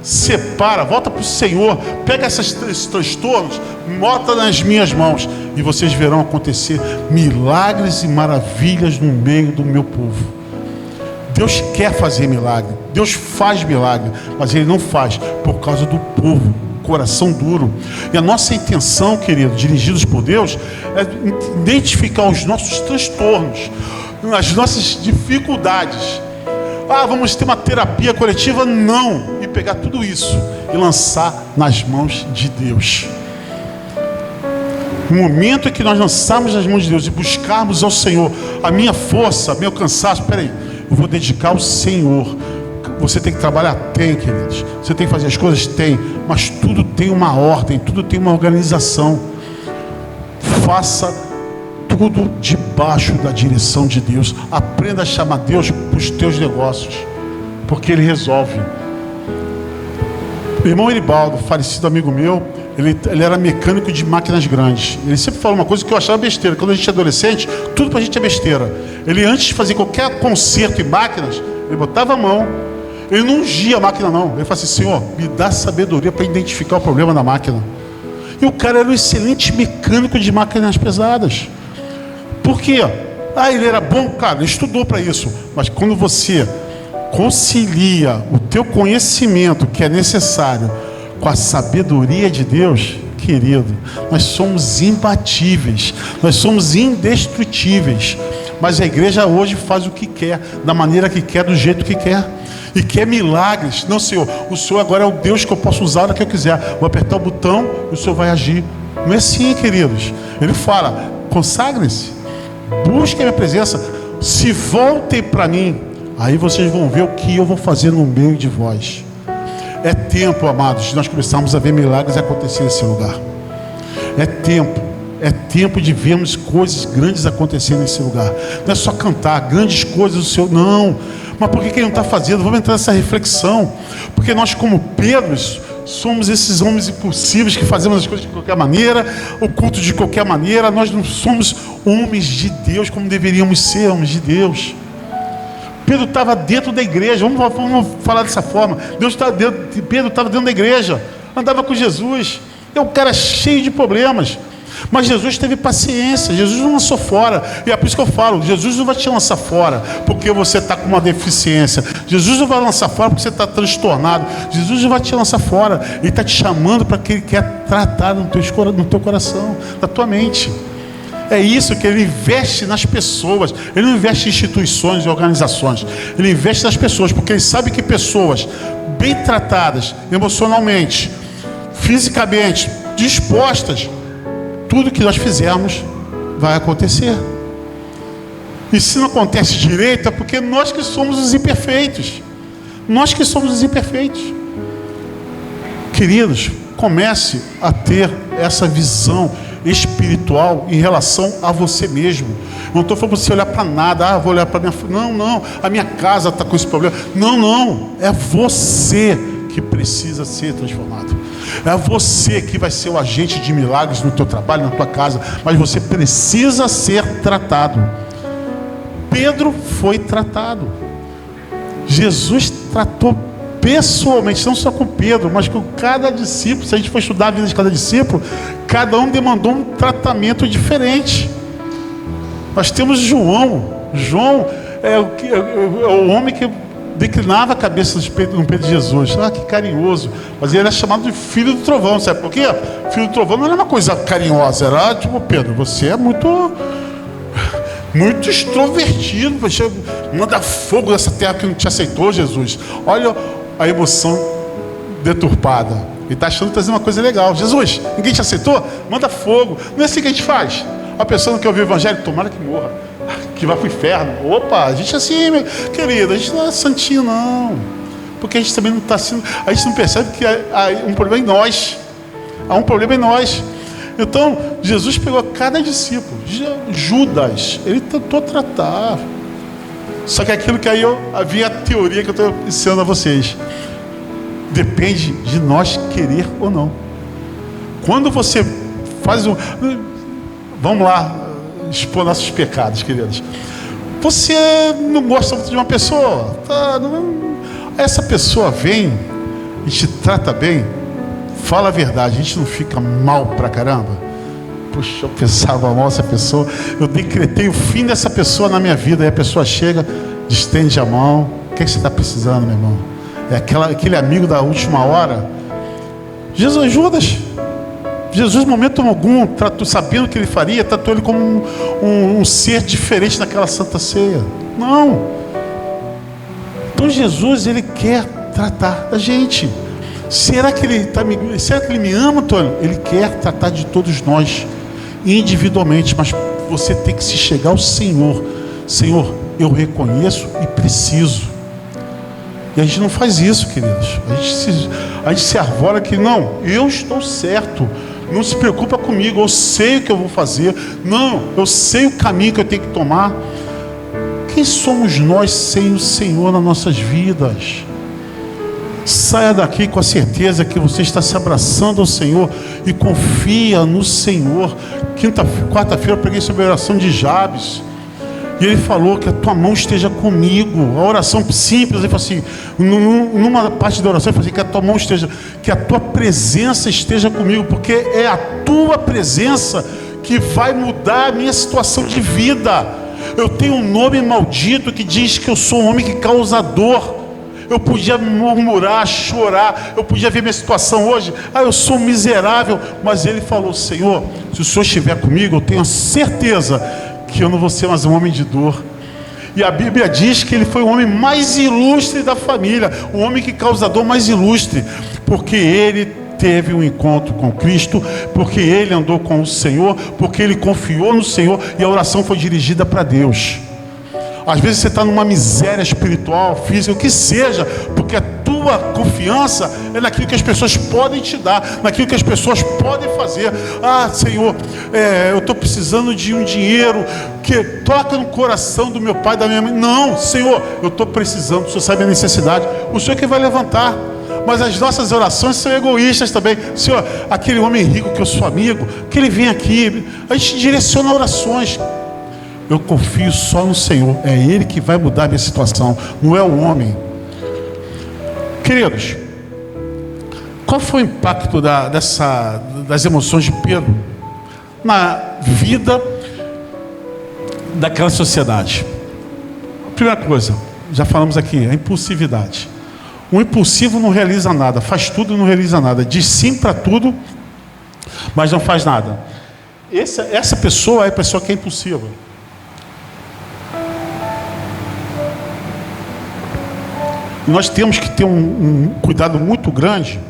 separa, volta para o Senhor, pega esses transtornos, bota nas minhas mãos, e vocês verão acontecer milagres e maravilhas no meio do meu povo. Deus quer fazer milagre, Deus faz milagre, mas Ele não faz por causa do povo, coração duro. E a nossa intenção, querido, dirigidos por Deus, é identificar os nossos transtornos, as nossas dificuldades. Vamos ter uma terapia coletiva? Não. E pegar tudo isso e lançar nas mãos de Deus. No momento em que nós lançarmos nas mãos de Deus e buscarmos ao Senhor, a minha força, meu cansaço, eu vou dedicar ao Senhor. Você tem que trabalhar? Tem, queridos. Você tem que fazer as coisas? Tem. Mas tudo tem uma ordem, tudo tem uma organização. Faça tudo debaixo da direção de Deus. Aprenda a chamar Deus para os teus negócios, porque Ele resolve. O irmão Eribaldo, falecido amigo meu, ele era mecânico de máquinas grandes. Ele sempre falou uma coisa que eu achava besteira. Quando a gente é adolescente, tudo pra gente é besteira. Ele, antes de fazer qualquer conserto em máquinas, ele botava a mão. Ele não ungia a máquina, não. Ele falava assim: Senhor, me dá sabedoria para identificar o problema da máquina. E o cara era um excelente mecânico de máquinas pesadas. Por quê? Ele era bom, cara, ele estudou para isso. Mas quando você concilia o teu conhecimento que é necessário com a sabedoria de Deus, querido, nós somos imbatíveis, nós somos indestrutíveis. Mas a igreja hoje faz o que quer, da maneira que quer, do jeito que quer, e quer milagres. Não, Senhor, o Senhor agora é o Deus que eu posso usar na que eu quiser. Vou apertar o botão e o Senhor vai agir. Não é assim, queridos. Ele fala: consagrem-se, busquem a minha presença, se voltem para mim, aí vocês vão ver o que eu vou fazer no meio de vós. É tempo, amados, de nós começarmos a ver milagres acontecer nesse lugar. É tempo de vermos coisas grandes acontecer nesse lugar. Não é só cantar grandes coisas do Senhor, não. Mas por que ele não está fazendo? Vamos entrar nessa reflexão. Porque nós, como Pedro, somos esses homens impossíveis que fazemos as coisas de qualquer maneira, o culto de qualquer maneira. Nós não somos homens de Deus como deveríamos ser homens de Deus. Pedro estava dentro da igreja, vamos falar dessa forma. Pedro estava dentro da igreja, andava com Jesus. É um cara cheio de problemas, mas Jesus teve paciência. Jesus não lançou fora. E é por isso que eu falo: Jesus não vai te lançar fora porque você está com uma deficiência. Jesus não vai lançar fora porque você está transtornado. Jesus não vai te lançar fora. Ele está te chamando para que Ele quer tratar no teu coração, na tua mente. É isso que Ele investe nas pessoas. Ele não investe em instituições e organizações. Ele investe nas pessoas, porque Ele sabe que pessoas bem tratadas emocionalmente, fisicamente, dispostas, tudo que nós fizermos vai acontecer. E se não acontece direito, é porque nós que somos os imperfeitos. Nós que somos os imperfeitos. Queridos, comece a ter essa visão espiritual em relação a você mesmo. Não estou falando para você olhar para nada. Vou olhar para minha... Não, a minha casa está com esse problema. Não, é você que precisa ser transformado. É você que vai ser o agente de milagres no teu trabalho, na tua casa. Mas você precisa ser tratado. Pedro foi tratado. Jesus tratou pessoalmente, não só com Pedro, mas com cada discípulo. Se a gente for estudar a vida de cada discípulo, cada um demandou um tratamento diferente. Nós temos João é o homem que declinava a cabeça no peito de Jesus. Que carinhoso. Mas ele era chamado de filho do trovão. Sabe por quê? Filho do trovão não era uma coisa carinhosa. Era tipo: Pedro, você é muito extrovertido. Você manda fogo nessa terra que não te aceitou, Jesus. Olha a emoção deturpada. Ele está achando que está fazendo uma coisa legal. Jesus, ninguém te aceitou? Manda fogo. Não é assim que a gente faz. A pessoa não quer ouvir o evangelho, tomara que morra, que vai para o inferno. Opa, a gente é assim, querido, a gente não é santinho, não. Porque a gente também não está sendo. A gente não percebe que há um problema em nós. Há um problema em nós. Então, Jesus pegou cada discípulo. Judas, ele tentou tratar. Só que aquilo que aí havia a teoria que eu estou ensinando a vocês. Depende de nós querer ou não. Quando você faz um... Vamos lá, expor nossos pecados, queridos. Você não gosta muito de uma pessoa. Essa pessoa vem e te trata bem. Fala a verdade, a gente não fica mal pra caramba. Puxa, eu pensava mal essa pessoa. Eu decretei o fim dessa pessoa na minha vida. Aí a pessoa chega, estende a mão. O que você está precisando, meu irmão? É aquele amigo da última hora. Judas, Jesus, em momento algum, tratou, sabendo o que ele faria, tratou ele como um ser diferente naquela santa ceia. Não. Então Jesus, ele quer tratar da gente. Será que ele me ama, Antônio? Ele quer tratar de todos nós individualmente, mas você tem que se chegar ao Senhor. Senhor, eu reconheço e preciso. E a gente não faz isso, queridos. A gente se arvora que não, eu estou certo. não se preocupa comigo, eu sei o que eu vou fazer. Não, eu sei o caminho que eu tenho que tomar. Quem somos nós sem o Senhor nas nossas vidas? Saia daqui com a certeza que você está se abraçando ao Senhor e confia no Senhor. Quarta-feira eu preguei sobre a oração de Jabes. E ele falou que a tua mão esteja comigo. A oração simples, ele falou assim, numa parte da oração, ele falou assim, que a tua mão esteja, que a tua presença esteja comigo, porque é a tua presença que vai mudar a minha situação de vida. Eu tenho um nome maldito que diz que eu sou um homem que causa dor. Eu podia murmurar, chorar, eu podia ver minha situação hoje, eu sou miserável, mas ele falou, Senhor, se o Senhor estiver comigo, eu tenho a certeza que eu não vou ser mais um homem de dor. E a Bíblia diz que ele foi o homem mais ilustre da família, o homem que causa dor mais ilustre, porque ele teve um encontro com Cristo, porque ele andou com o Senhor, porque ele confiou no Senhor, e a oração foi dirigida para Deus. Às vezes você está numa miséria espiritual, física, o que seja, porque a tua confiança é naquilo que as pessoas podem te dar, naquilo que as pessoas podem fazer. Senhor, eu estou precisando de um dinheiro, que toca no coração do meu pai, da minha mãe. Não, Senhor, eu estou precisando, o Senhor sabe a necessidade, o Senhor que vai levantar. Mas as nossas orações são egoístas também. Senhor, aquele homem rico que eu sou amigo, que ele vem aqui, a gente direciona orações. Eu confio só no Senhor, é Ele que vai mudar a minha situação, não é o homem. Queridos, qual foi o impacto das emoções de Pedro na vida daquela sociedade? Primeira coisa, já falamos aqui, a impulsividade. O impulsivo não realiza nada, faz tudo e não realiza nada, diz sim para tudo, mas não faz nada. Essa pessoa é a pessoa que é impulsiva. Nós temos que ter um cuidado muito grande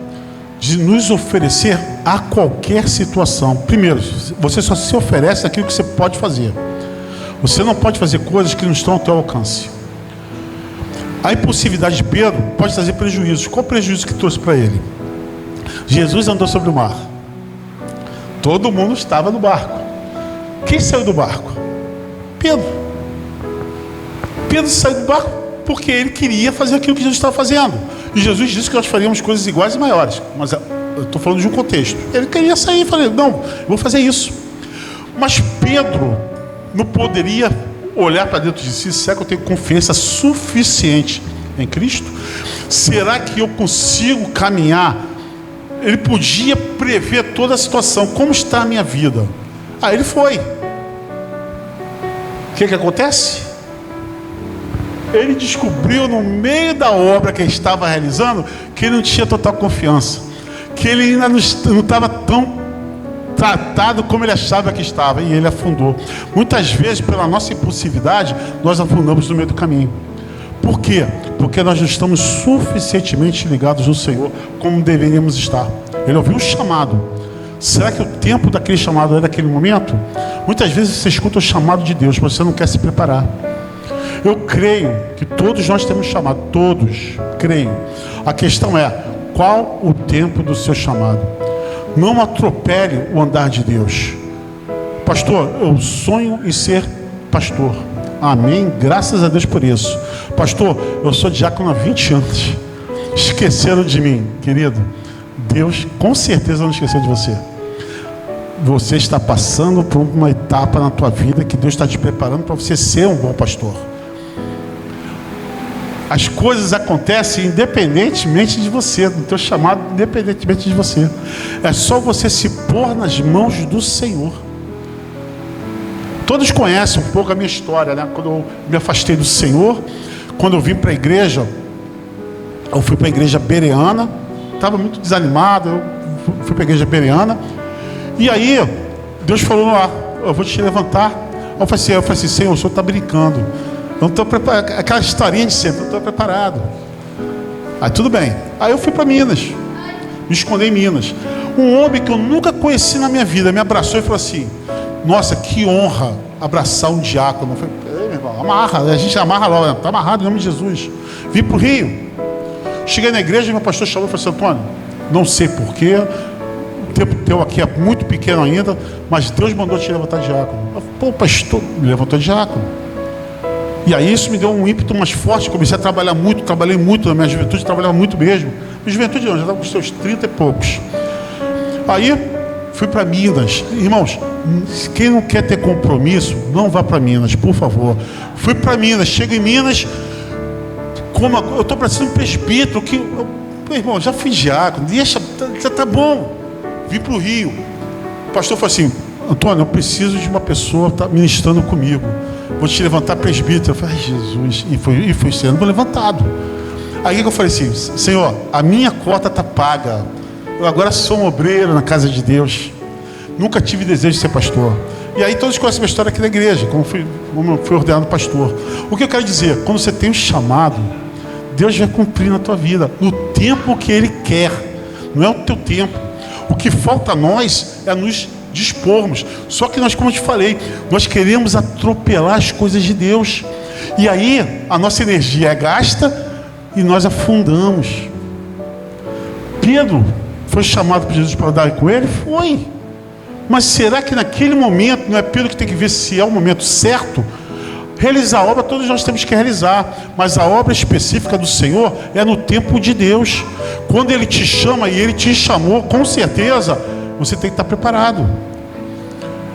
de nos oferecer a qualquer situação. Primeiro, você só se oferece aquilo que você pode fazer. Você não pode fazer coisas que não estão ao teu alcance. A impulsividade de Pedro pode trazer prejuízos. Qual o prejuízo que trouxe para ele? Jesus andou sobre o mar. Todo mundo estava no barco. Quem saiu do barco? Pedro. Pedro saiu do barco porque ele queria fazer aquilo que Jesus estava fazendo. E Jesus disse que nós faríamos coisas iguais e maiores. Mas eu estou falando de um contexto. Ele queria sair e falei, não, eu vou fazer isso. Mas Pedro não poderia olhar para dentro de si. Será que eu tenho confiança suficiente em Cristo? Será que eu consigo caminhar? Ele podia prever toda a situação. Como está a minha vida? Ele foi. O que acontece? Ele descobriu no meio da obra que ele estava realizando que ele não tinha total confiança, que ele ainda não estava tão tratado como ele achava que estava, e ele afundou. Muitas vezes, pela nossa impulsividade, nós afundamos no meio do caminho. Por quê? Porque nós não estamos suficientemente ligados no Senhor como deveríamos estar. Ele ouviu o chamado. Será que o tempo daquele chamado é daquele momento? Muitas vezes você escuta o chamado de Deus, mas você não quer se preparar. Eu creio que todos nós temos chamado, todos, creio. A questão é, qual o tempo do seu chamado? Não atropele o andar de Deus. Pastor, eu sonho em ser pastor. Amém, graças a Deus por isso. Pastor, eu sou diácono há 20 anos. Esqueceram de mim, querido. Deus com certeza não esqueceu de você. Você está passando por uma etapa na tua vida que Deus está te preparando para você ser um bom pastor. As coisas acontecem independentemente de você, do teu chamado, independentemente de você. É só você se pôr nas mãos do Senhor. Todos conhecem um pouco a minha história, né? Quando eu me afastei do Senhor, quando eu vim para a igreja, eu fui para a igreja bereana, estava muito desanimado, eu fui para a igreja bereana, e aí Deus falou, eu vou te levantar. Eu falei assim, Senhor, o Senhor está brincando. Eu não estou preparado, aquela historinha de sempre, eu não estou preparado. Aí tudo bem. Aí eu fui para Minas, me escondi em Minas. Um homem que eu nunca conheci na minha vida me abraçou e falou assim, nossa, que honra abraçar um diácono. Eu falei, meu irmão, amarra, a gente amarra logo, está amarrado em nome de Jesus. Vim para o Rio. Cheguei na igreja e meu pastor chamou e falou assim, Antônio, não sei porquê, tempo teu aqui é muito pequeno ainda, mas Deus mandou te levantar diácono. Pô, pastor, me levantou diácono. E aí isso me deu um ímpeto mais forte. Comecei a trabalhar muito, trabalhei muito na minha juventude, trabalhava muito mesmo. Minha juventude não, já estava com os seus 30 e poucos. Aí fui para Minas. Irmãos, quem não quer ter compromisso, não vá para Minas, por favor. Fui para Minas, chego em Minas, eu estou parecendo um presbítero, meu irmão, já fui diácono, deixa, já tá bom. Vim para o Rio. O pastor falou assim: Antônio, eu preciso de uma pessoa que está ministrando comigo. Vou te levantar presbítero. Eu falei: ai, Jesus. E fui sendo levantado. Aí eu falei assim: Senhor, a minha cota está paga. Eu agora sou um obreiro na casa de Deus. Nunca tive desejo de ser pastor. E aí todos conhecem a minha história aqui na igreja, como eu fui ordenado pastor. O que eu quero dizer? Quando você tem um chamado, Deus vai cumprir na tua vida, no tempo que Ele quer. Não é o teu tempo. O que falta a nós é nos dispormos. Só que nós, como eu te falei, nós queremos atropelar as coisas de Deus. E aí a nossa energia é gasta e nós afundamos. Pedro foi chamado por Jesus para andar com ele? Foi. Mas será que naquele momento não é Pedro que tem que ver se é o momento certo? Realizar a obra todos nós temos que realizar, mas a obra específica do Senhor é no tempo de Deus. Quando Ele te chama, e Ele te chamou, com certeza você tem que estar preparado.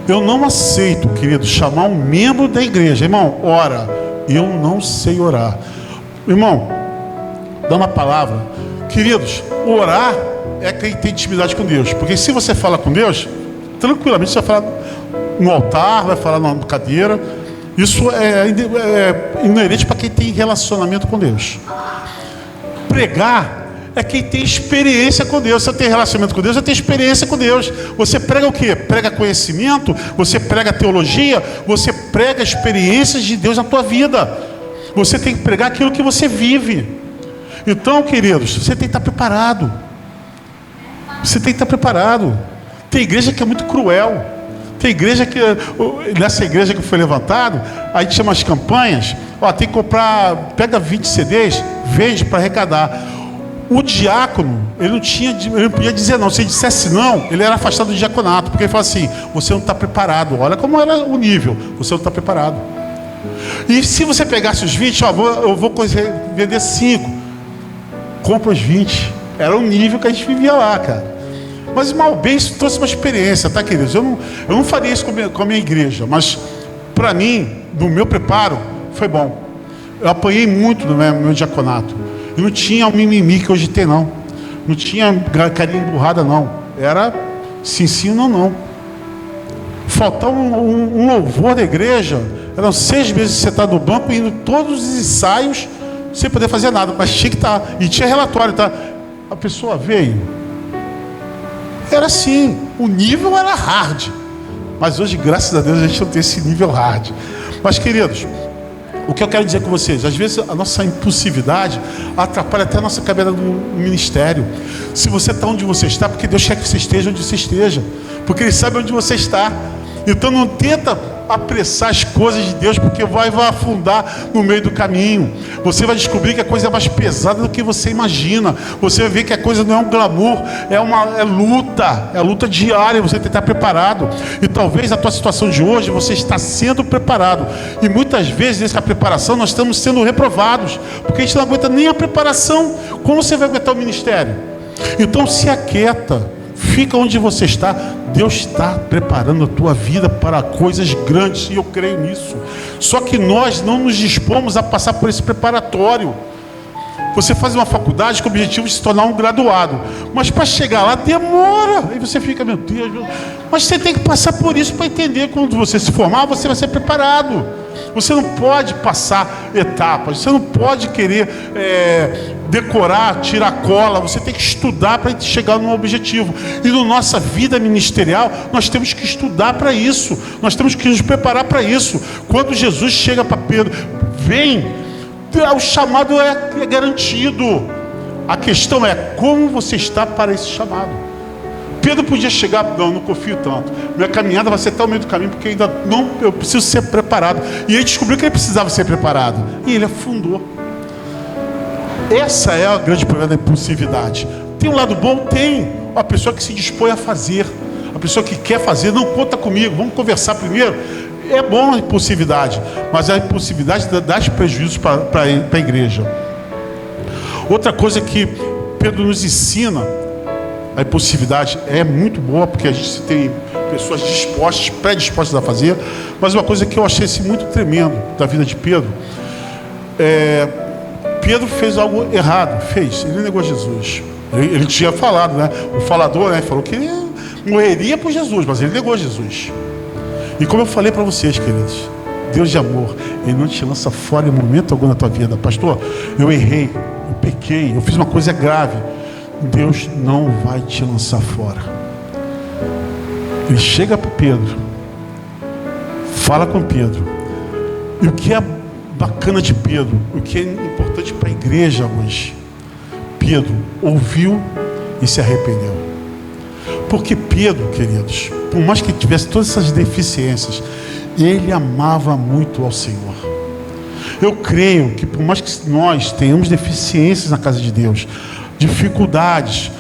Eu não aceito, querido, chamar um membro da igreja: irmão, ora. Eu não sei orar. Irmão, dá uma palavra. Queridos, orar é quem tem intimidade com Deus. Porque se você fala com Deus, tranquilamente você vai falar no altar, vai falar na cadeira. Isso é inerente para quem tem relacionamento com Deus. Pregar é quem tem experiência com Deus. Você tem relacionamento com Deus, você tem experiência com Deus. Você prega o quê? Prega conhecimento, você prega teologia, você prega experiências de Deus na tua vida. Você tem que pregar aquilo que você vive. Então, queridos, você tem que estar preparado. Você tem que estar preparado. Tem igreja que é muito cruel. Tem igreja que, nessa igreja que foi levantado, a gente chama as campanhas, tem que comprar, pega 20 CDs, vende para arrecadar. O diácono, ele não podia dizer não. Se ele dissesse não, ele era afastado do diaconato, porque ele fala assim: você não está preparado. Olha como era o nível, você não está preparado. E se você pegasse os 20, eu vou vender 5, compra os 20. Era o nível que a gente vivia lá, cara. Mas mal bem, isso trouxe uma experiência, tá, queridos? Eu não faria isso com a minha igreja, mas para mim, no meu preparo, foi bom. Eu apanhei muito no meu diaconato. E não tinha o mimimi que hoje tem, não. Não tinha carinha emburrada, não. Era sim, não. Faltava um louvor da igreja. Eram 6 meses de você estar no banco, indo todos os ensaios, sem poder fazer nada. Mas tinha que estar. E tinha relatório, tá? A pessoa veio. Era assim, o nível era hard. Mas hoje, graças a Deus, a gente não tem esse nível hard. Mas, queridos, o que eu quero dizer com vocês, às vezes a nossa impulsividade atrapalha até a nossa caminhada no ministério. Se você está onde você está, porque Deus quer que você esteja onde você esteja, porque Ele sabe onde você está. Então não tenta apressar as coisas de Deus, porque vai afundar no meio do caminho. Você vai descobrir que a coisa é mais pesada do que você imagina. Você vai ver que a coisa não é um glamour, é luta diária. Você tem que estar preparado. E talvez a tua situação de hoje, você está sendo preparado. E muitas vezes nessa preparação nós estamos sendo reprovados, porque a gente não aguenta nem a preparação. Como você vai aguentar o ministério? Então se aquieta. Fica onde você está. Deus está preparando a tua vida para coisas grandes, e eu creio nisso. Só que nós não nos dispomos a passar por esse preparatório. Você faz uma faculdade com o objetivo de se tornar um graduado, mas para chegar lá demora. Aí você fica: meu Deus, mas você tem que passar por isso para entender. Quando você se formar, você vai ser preparado. Você não pode passar etapas. Você não pode querer decorar, tirar cola. Você tem que estudar para chegar num objetivo. E na nossa vida ministerial, nós temos que estudar para isso. Nós temos que nos preparar para isso. Quando Jesus chega para Pedro: vem, o chamado é garantido. A questão é como você está para esse chamado. Pedro podia chegar: não confio tanto, minha caminhada vai ser até o meio do caminho, porque ainda não, eu preciso ser preparado. E ele descobriu que ele precisava ser preparado, e ele afundou. Essa é a grande problema da impulsividade. Tem um lado bom? Tem. A pessoa que se dispõe a fazer, a pessoa que quer fazer, não conta comigo, vamos conversar primeiro. É bom a impulsividade, mas a impulsividade dá prejuízos para a igreja. Outra coisa que Pedro nos ensina, a impulsividade é muito boa, porque a gente tem pessoas dispostas, predispostas a fazer, mas uma coisa que eu achei assim, muito tremendo da vida de Pedro, Pedro fez algo errado, ele negou Jesus. Ele tinha falado, né? O falador, né? Falou que ele morreria por Jesus, mas ele negou Jesus. E como eu falei para vocês, queridos, Deus de amor, Ele não te lança fora em momento algum na tua vida. Pastor, eu errei, eu pequei, eu fiz uma coisa grave. Deus não vai te lançar fora. Ele chega para Pedro, fala com Pedro. E o que é bacana de Pedro, o que é importante para a igreja hoje, Pedro ouviu e se arrependeu. Porque Pedro, queridos, por mais que tivesse todas essas deficiências, ele amava muito ao Senhor. Eu creio que por mais que nós tenhamos deficiências na casa de Deus, dificuldades,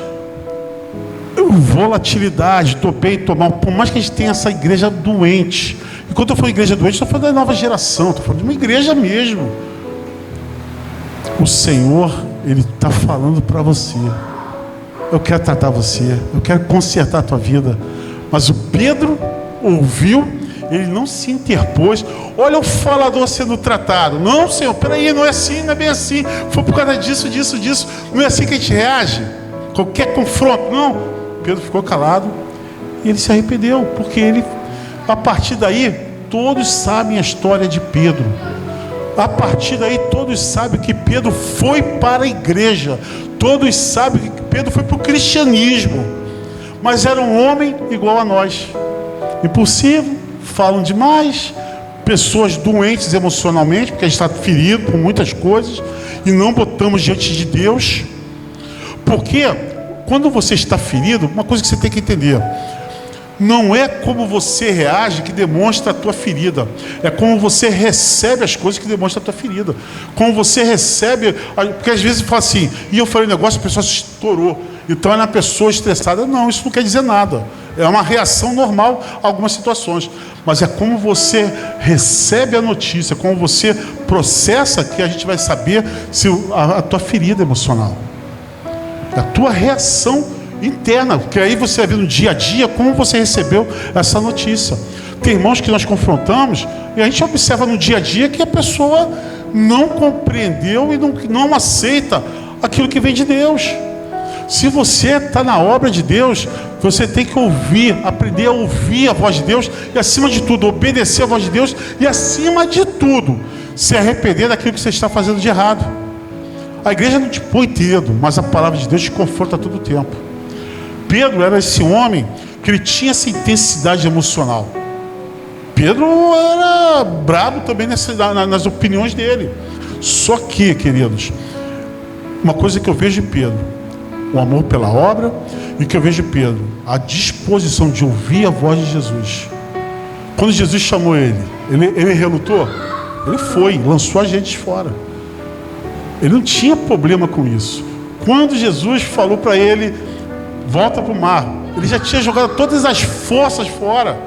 volatilidade, topei, tomar, por mais que a gente tenha essa igreja doente, e quando eu falo igreja doente, estou falando da nova geração, estou falando de uma igreja mesmo. O Senhor, Ele está falando para você: eu quero tratar você, eu quero consertar a tua vida. Mas o Pedro ouviu, ele não se interpôs. Olha o falador sendo tratado. Não, Senhor, peraí, não é assim, não é bem assim. Foi por causa disso. Não é assim que a gente reage. Qualquer confronto, não. Pedro ficou calado e ele se arrependeu, porque ele, a partir daí, todos sabem a história de Pedro. A partir daí, todos sabem que Pedro foi para a igreja. Todos sabem que Pedro foi para o cristianismo. Mas era um homem igual a nós. Impulsivo, falam demais, pessoas doentes emocionalmente, porque a gente está ferido por muitas coisas e não botamos diante de Deus. Porque quando você está ferido, uma coisa que você tem que entender: não é como você reage que demonstra a tua ferida, é como você recebe as coisas que demonstram a tua ferida. Como você recebe, porque às vezes fala assim, e eu falei um negócio, a pessoa se estourou, então é na pessoa estressada. Não, isso não quer dizer nada, é uma reação normal a algumas situações, mas é como você recebe a notícia, como você processa, que a gente vai saber se a tua ferida emocional, a tua reação interna, porque aí você vai ver no dia a dia como você recebeu essa notícia. Tem irmãos que nós confrontamos e a gente observa no dia a dia que a pessoa não compreendeu e não aceita aquilo que vem de Deus. Se você está na obra de Deus, você tem que ouvir, aprender a ouvir a voz de Deus e, acima de tudo, obedecer a voz de Deus e, acima de tudo, se arrepender daquilo que você está fazendo de errado. A igreja não te põe dedo, mas a palavra de Deus te confronta todo o tempo. Pedro era esse homem que ele tinha essa intensidade emocional. Pedro era brabo também nas opiniões dele. Só que, queridos, uma coisa que eu vejo em Pedro, o amor pela obra, e que eu vejo em Pedro, a disposição de ouvir a voz de Jesus. Quando Jesus chamou ele relutou? Ele foi, lançou a gente fora. Ele não tinha problema com isso. Quando Jesus falou para ele: volta para o mar, ele já tinha jogado todas as forças fora.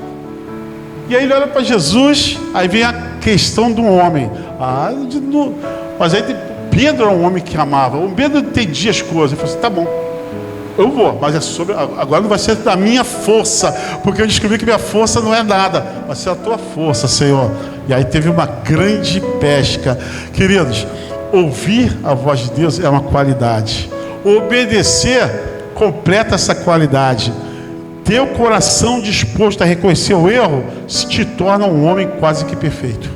E aí ele olha para Jesus, aí vem a questão do homem. Mas aí Pedro era um homem que amava. O Pedro entendia as coisas. Ele falou assim: tá bom, eu vou, mas agora não vai ser da minha força, porque eu descobri que minha força não é nada, vai ser a tua força, Senhor. E aí teve uma grande pesca. Queridos, ouvir a voz de Deus é uma qualidade. Obedecer completa essa qualidade. Ter o coração disposto a reconhecer o erro se te torna um homem quase que perfeito.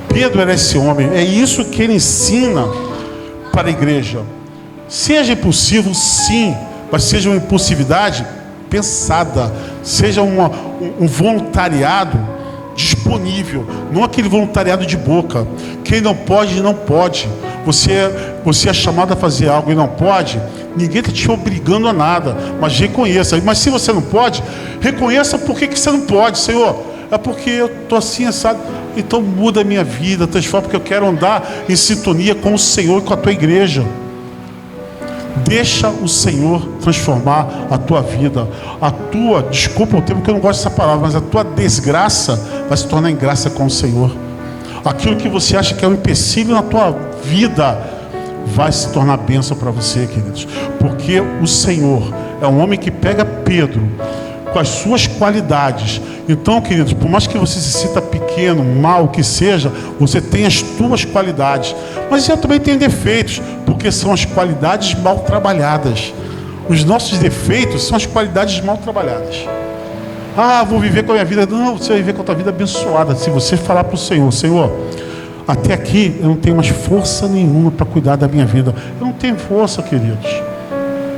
Pedro era esse homem. É isso que ele ensina para a igreja. Seja impulsivo, sim, mas seja uma impulsividade pensada. Seja um voluntariado disponível, não aquele voluntariado de boca. Quem não pode, não pode. Você é chamado a fazer algo e não pode, ninguém está te obrigando a nada, mas reconheça. Mas se você não pode, reconheça por que você não pode. Senhor, é porque eu estou assim, assado. Então muda a minha vida, transforma, porque eu quero andar em sintonia com o Senhor e com a tua igreja. Deixa o Senhor transformar a tua vida. Desculpa o termo que eu não gosto dessa palavra, mas a tua desgraça vai se tornar em graça com o Senhor. Aquilo que você acha que é um empecilho na tua vida vai se tornar bênção para você, queridos. Porque o Senhor é um homem que pega Pedro com as suas qualidades. Então, queridos, por mais que você se sinta pequeno, mal, que seja, você tem as tuas qualidades. Mas eu também tenho defeitos, porque são as qualidades mal trabalhadas. Os nossos defeitos são as qualidades mal trabalhadas. Vou viver com a minha vida. Não, você vai viver com a tua vida abençoada. Se você falar para o Senhor: Senhor, até aqui eu não tenho mais força nenhuma para cuidar da minha vida. Eu não tenho força, queridos.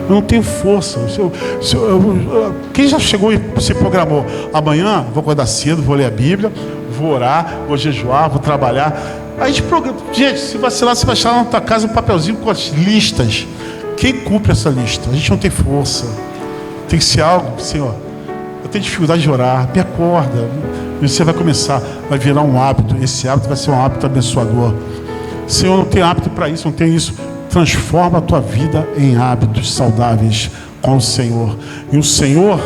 Eu não tenho força. Quem já chegou e se programou? Amanhã vou acordar cedo, vou ler a Bíblia, vou orar, vou jejuar, vou trabalhar. Aí a gente programa. Gente, se vacilar, você vai achar na tua casa um papelzinho com as listas. Quem cumpre essa lista? A gente não tem força. Tem que ser algo, Senhor, eu tenho dificuldade de orar, me acorda. E você vai começar, vai virar um hábito. Esse hábito vai ser um hábito abençoador. Senhor, não tem hábito para isso, não tem isso. Transforma a tua vida em hábitos saudáveis com o Senhor. E o Senhor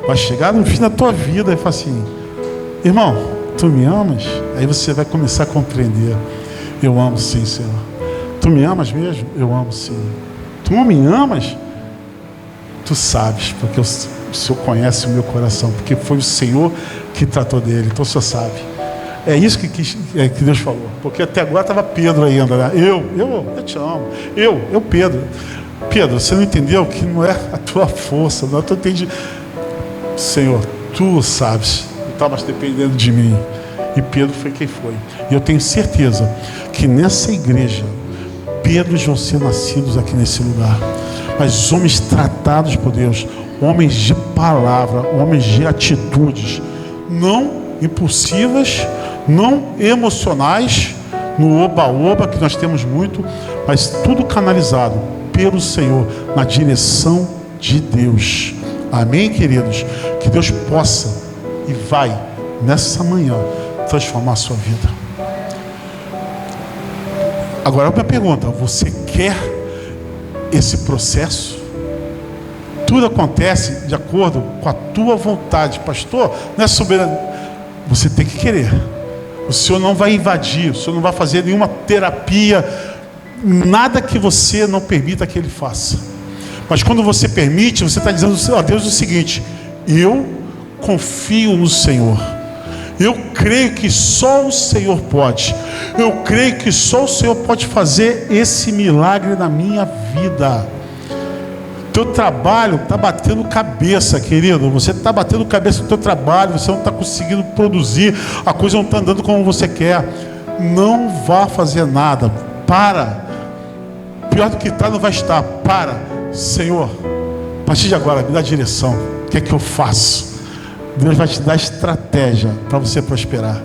vai chegar no fim da tua vida e falar assim: irmão, tu me amas? Aí você vai começar a compreender: eu amo sim, Senhor. Tu me amas mesmo? Eu amo sim. Tu não me amas? Tu sabes, porque o Senhor conhece o meu coração, porque foi o Senhor que tratou dele, então o Senhor sabe. É isso que Deus falou, porque até agora estava Pedro ainda, né? Eu te amo, Pedro. Pedro, você não entendeu que não é a tua força, não é o teu entendimento. Senhor, tu sabes, não está mais dependendo de mim. E Pedro foi quem foi. E eu tenho certeza que nessa igreja, Pedros vão ser nascidos aqui nesse lugar. Mas homens tratados por Deus, homens de palavra, homens de atitudes, não impulsivas, não emocionais, no oba-oba que nós temos muito, mas tudo canalizado pelo Senhor, na direção de Deus. Amém, queridos? Que Deus possa e vai, nessa manhã, transformar a sua vida. Agora, a minha pergunta: você quer esse processo? Tudo acontece de acordo com a tua vontade, pastor. Não é soberano. Você tem que querer. O Senhor não vai invadir, o Senhor não vai fazer nenhuma terapia, nada que você não permita que Ele faça. Mas quando você permite, você está dizendo a Deus o seguinte: eu confio no Senhor. Eu creio que só o Senhor pode. Eu creio que só o Senhor pode fazer esse milagre na minha vida. Teu trabalho está batendo cabeça, querido. Você está batendo cabeça no teu trabalho. Você não está conseguindo produzir. A coisa não está andando como você quer. Não vá fazer nada. Para. Pior do que está, não vai estar. Para. Senhor, a partir de agora, me dá direção. O que é que eu faço? Deus vai te dar estratégia para você prosperar.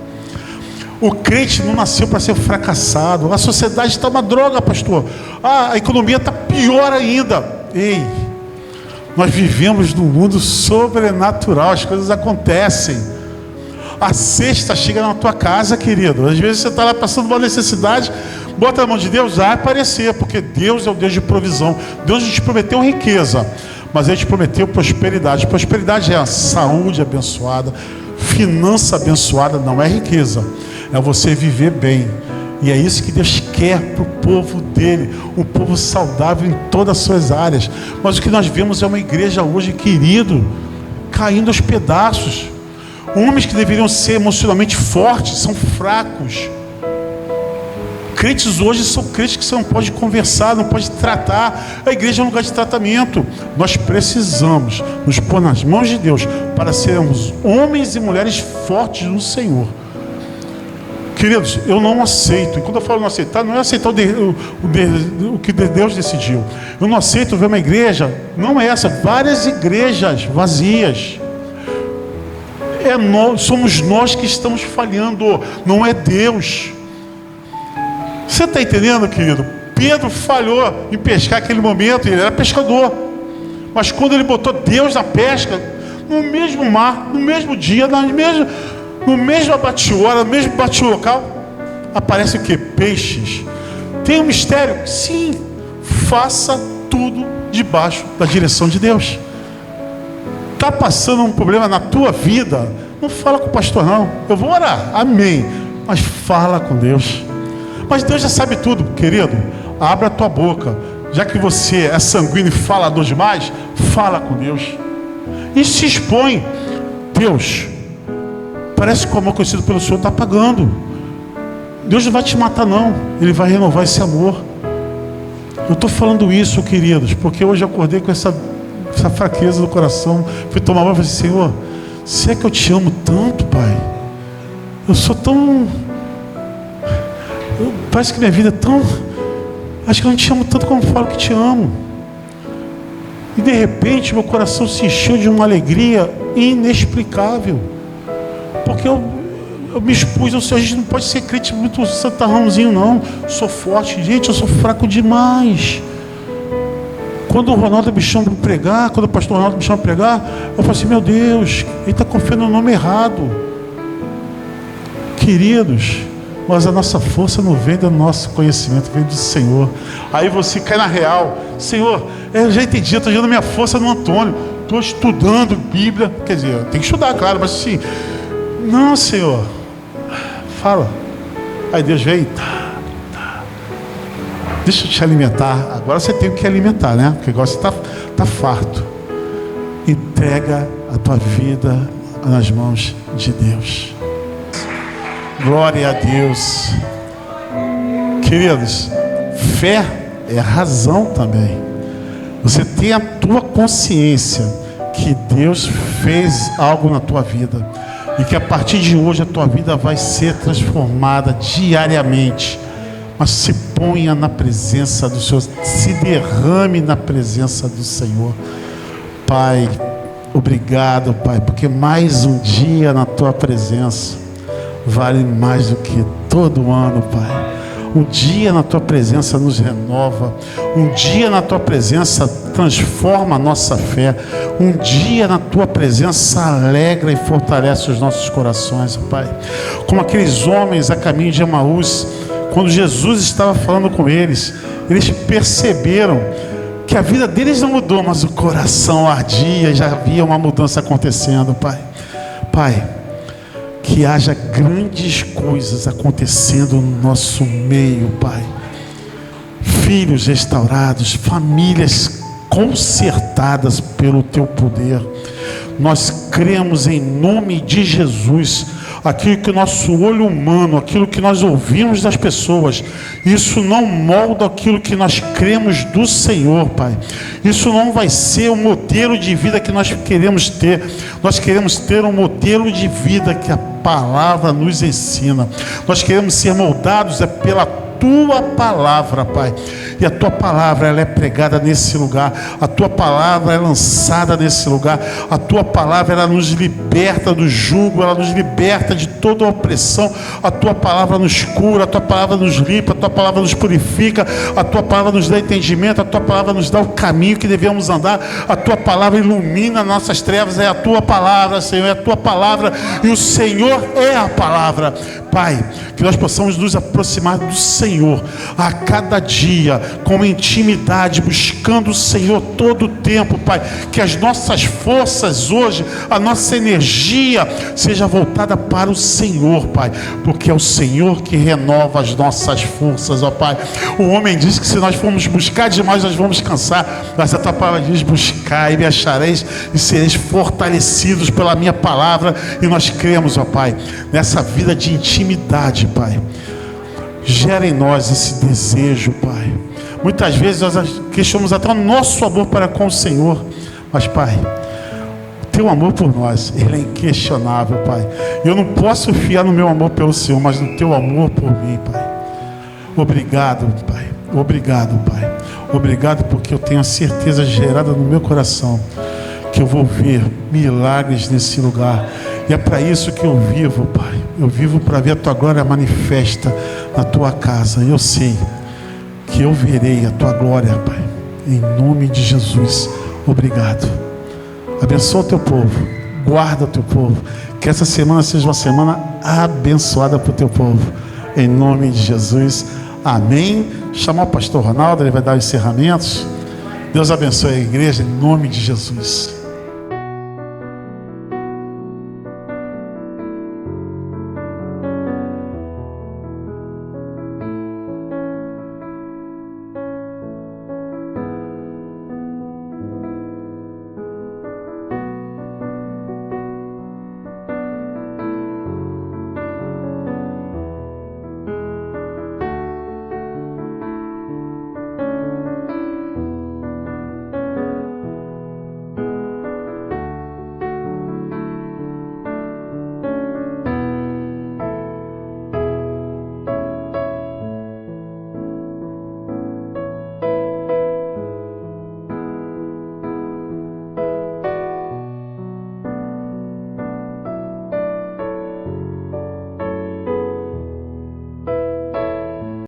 O crente não nasceu para ser fracassado. A sociedade está uma droga, pastor. A economia está pior ainda. Ei, nós vivemos num mundo sobrenatural. As coisas acontecem. A cesta chega na tua casa, querido. Às vezes você está lá passando uma necessidade, bota na mão de Deus, vai aparecer, porque Deus é o Deus de provisão. Deus não te prometeu riqueza, mas Ele te prometeu prosperidade. Prosperidade é a saúde abençoada, finança abençoada. Não é riqueza, é você viver bem. E é isso que Deus quer para o povo dele, um povo saudável em todas as suas áreas. Mas o que nós vemos é uma igreja hoje, querido, caindo aos pedaços. Homens que deveriam ser emocionalmente fortes são fracos. Crentes hoje são crentes que você não pode conversar, não pode tratar. A igreja é um lugar de tratamento. Nós precisamos nos pôr nas mãos de Deus para sermos homens e mulheres fortes no Senhor. Queridos, eu não aceito. E quando eu falo não aceitar, não é aceitar o que Deus decidiu. Eu não aceito ver uma igreja, não é essa, várias igrejas vazias. Somos nós que estamos falhando, não é Deus. Você está entendendo, querido? Pedro falhou em pescar naquele momento, ele era pescador. Mas quando ele botou Deus na pesca, no mesmo mar, no mesmo dia, no mesmo bate-hora, no mesmo bate-local, aparece o que? Peixes. Tem um mistério? Sim. Faça tu tudo debaixo da direção de Deus. Está passando um problema na tua vida, não fala com o pastor não, eu vou orar, amém, mas fala com Deus. Mas Deus já sabe tudo, querido. Abre a tua boca, já que você é sanguíneo e falador demais, fala com Deus e se expõe. Deus, parece que o amor conhecido pelo Senhor está apagando. Deus não vai te matar não, Ele vai renovar esse amor. Eu estou falando isso, queridos, porque hoje eu acordei com essa fraqueza no coração. Fui tomar banho e falei: Senhor, se é que eu te amo tanto, Pai, eu sou tão... parece que minha vida é tão... acho que eu não te amo tanto como falo que te amo. E de repente meu coração se encheu de uma alegria inexplicável, porque eu me expus ao Senhor. A gente não pode ser crente muito santarrãozinho não, sou forte, gente, eu sou fraco demais. Quando o Ronaldo me chama para pregar, quando o pastor Ronaldo me chama para pregar, eu falo assim: meu Deus, ele está confiando no nome errado. Queridos, mas a nossa força não vem do nosso conhecimento, vem do Senhor. Aí você cai na real: Senhor, eu já entendi, eu estou dando minha força no Antônio, estou estudando Bíblia, quer dizer, tem que estudar, claro, mas assim, não, Senhor, fala. Aí Deus vem, deixa eu te alimentar. Agora você tem que alimentar, né? Porque agora você está farto. Entrega a tua vida nas mãos de Deus. Glória a Deus. Queridos, fé é razão também. Você tem a tua consciência que Deus fez algo na tua vida e que a partir de hoje a tua vida vai ser transformada diariamente. Mas se ponha na presença do Senhor, se derrame na presença do Senhor. Pai, obrigado, Pai, porque mais um dia na tua presença vale mais do que todo ano, Pai. Um dia na tua presença nos renova, um dia na tua presença transforma a nossa fé, um dia na tua presença alegra e fortalece os nossos corações, Pai. Como aqueles homens a caminho de Emaús, quando Jesus estava falando com eles, eles perceberam que a vida deles não mudou, mas o coração ardia, já havia uma mudança acontecendo, Pai. Pai, que haja grandes coisas acontecendo no nosso meio, Pai. Filhos restaurados, famílias consertadas pelo Teu poder. Nós cremos em nome de Jesus. Aquilo que o nosso olho humano, aquilo que nós ouvimos das pessoas, isso não molda aquilo que nós cremos do Senhor, Pai. Isso não vai ser o modelo de vida que nós queremos ter. Nós queremos ter um modelo de vida que a palavra nos ensina. Nós queremos ser moldados pela Tua palavra, Pai. E a Tua palavra, ela é pregada nesse lugar. A Tua palavra é lançada nesse lugar. A Tua palavra, ela nos liberta do jugo, ela nos liberta de toda a opressão. A Tua palavra nos cura, a Tua palavra nos limpa, a Tua palavra nos purifica, a Tua palavra nos dá entendimento, a Tua palavra nos dá o caminho que devemos andar. A Tua palavra ilumina nossas trevas. É a Tua palavra, Senhor, é a Tua palavra, e o Senhor é a palavra. Pai, que nós possamos nos aproximar do Senhor a cada dia, com intimidade, buscando o Senhor todo o tempo, Pai. Que as nossas forças hoje, a nossa energia seja voltada para o Senhor, Pai, porque é o Senhor que renova as nossas forças, ó Pai. O homem diz que se nós formos buscar demais, nós vamos cansar, mas a Tua palavra diz: buscai e me achareis e sereis fortalecidos pela minha palavra. E nós cremos, ó Pai, nessa vida de intimidade, Pai. Gera em nós esse desejo, Pai. Muitas vezes nós questionamos até o nosso amor para com o Senhor, mas, Pai, o Teu amor por nós, ele é inquestionável, Pai. Eu não posso fiar no meu amor pelo Senhor, mas no Teu amor por mim, Pai. Obrigado, Pai. Obrigado, Pai. Obrigado, porque eu tenho a certeza gerada no meu coração que eu vou ver milagres nesse lugar. E é para isso que eu vivo, Pai. Eu vivo para ver a Tua glória manifesta na Tua casa. Eu sei que eu verei a Tua glória, Pai. Em nome de Jesus. Obrigado. Abençoa o Teu povo. Guarda o Teu povo. Que essa semana seja uma semana abençoada para o Teu povo. Em nome de Jesus. Amém. Chamar o pastor Ronaldo, ele vai dar os encerramentos. Deus abençoe a igreja em nome de Jesus.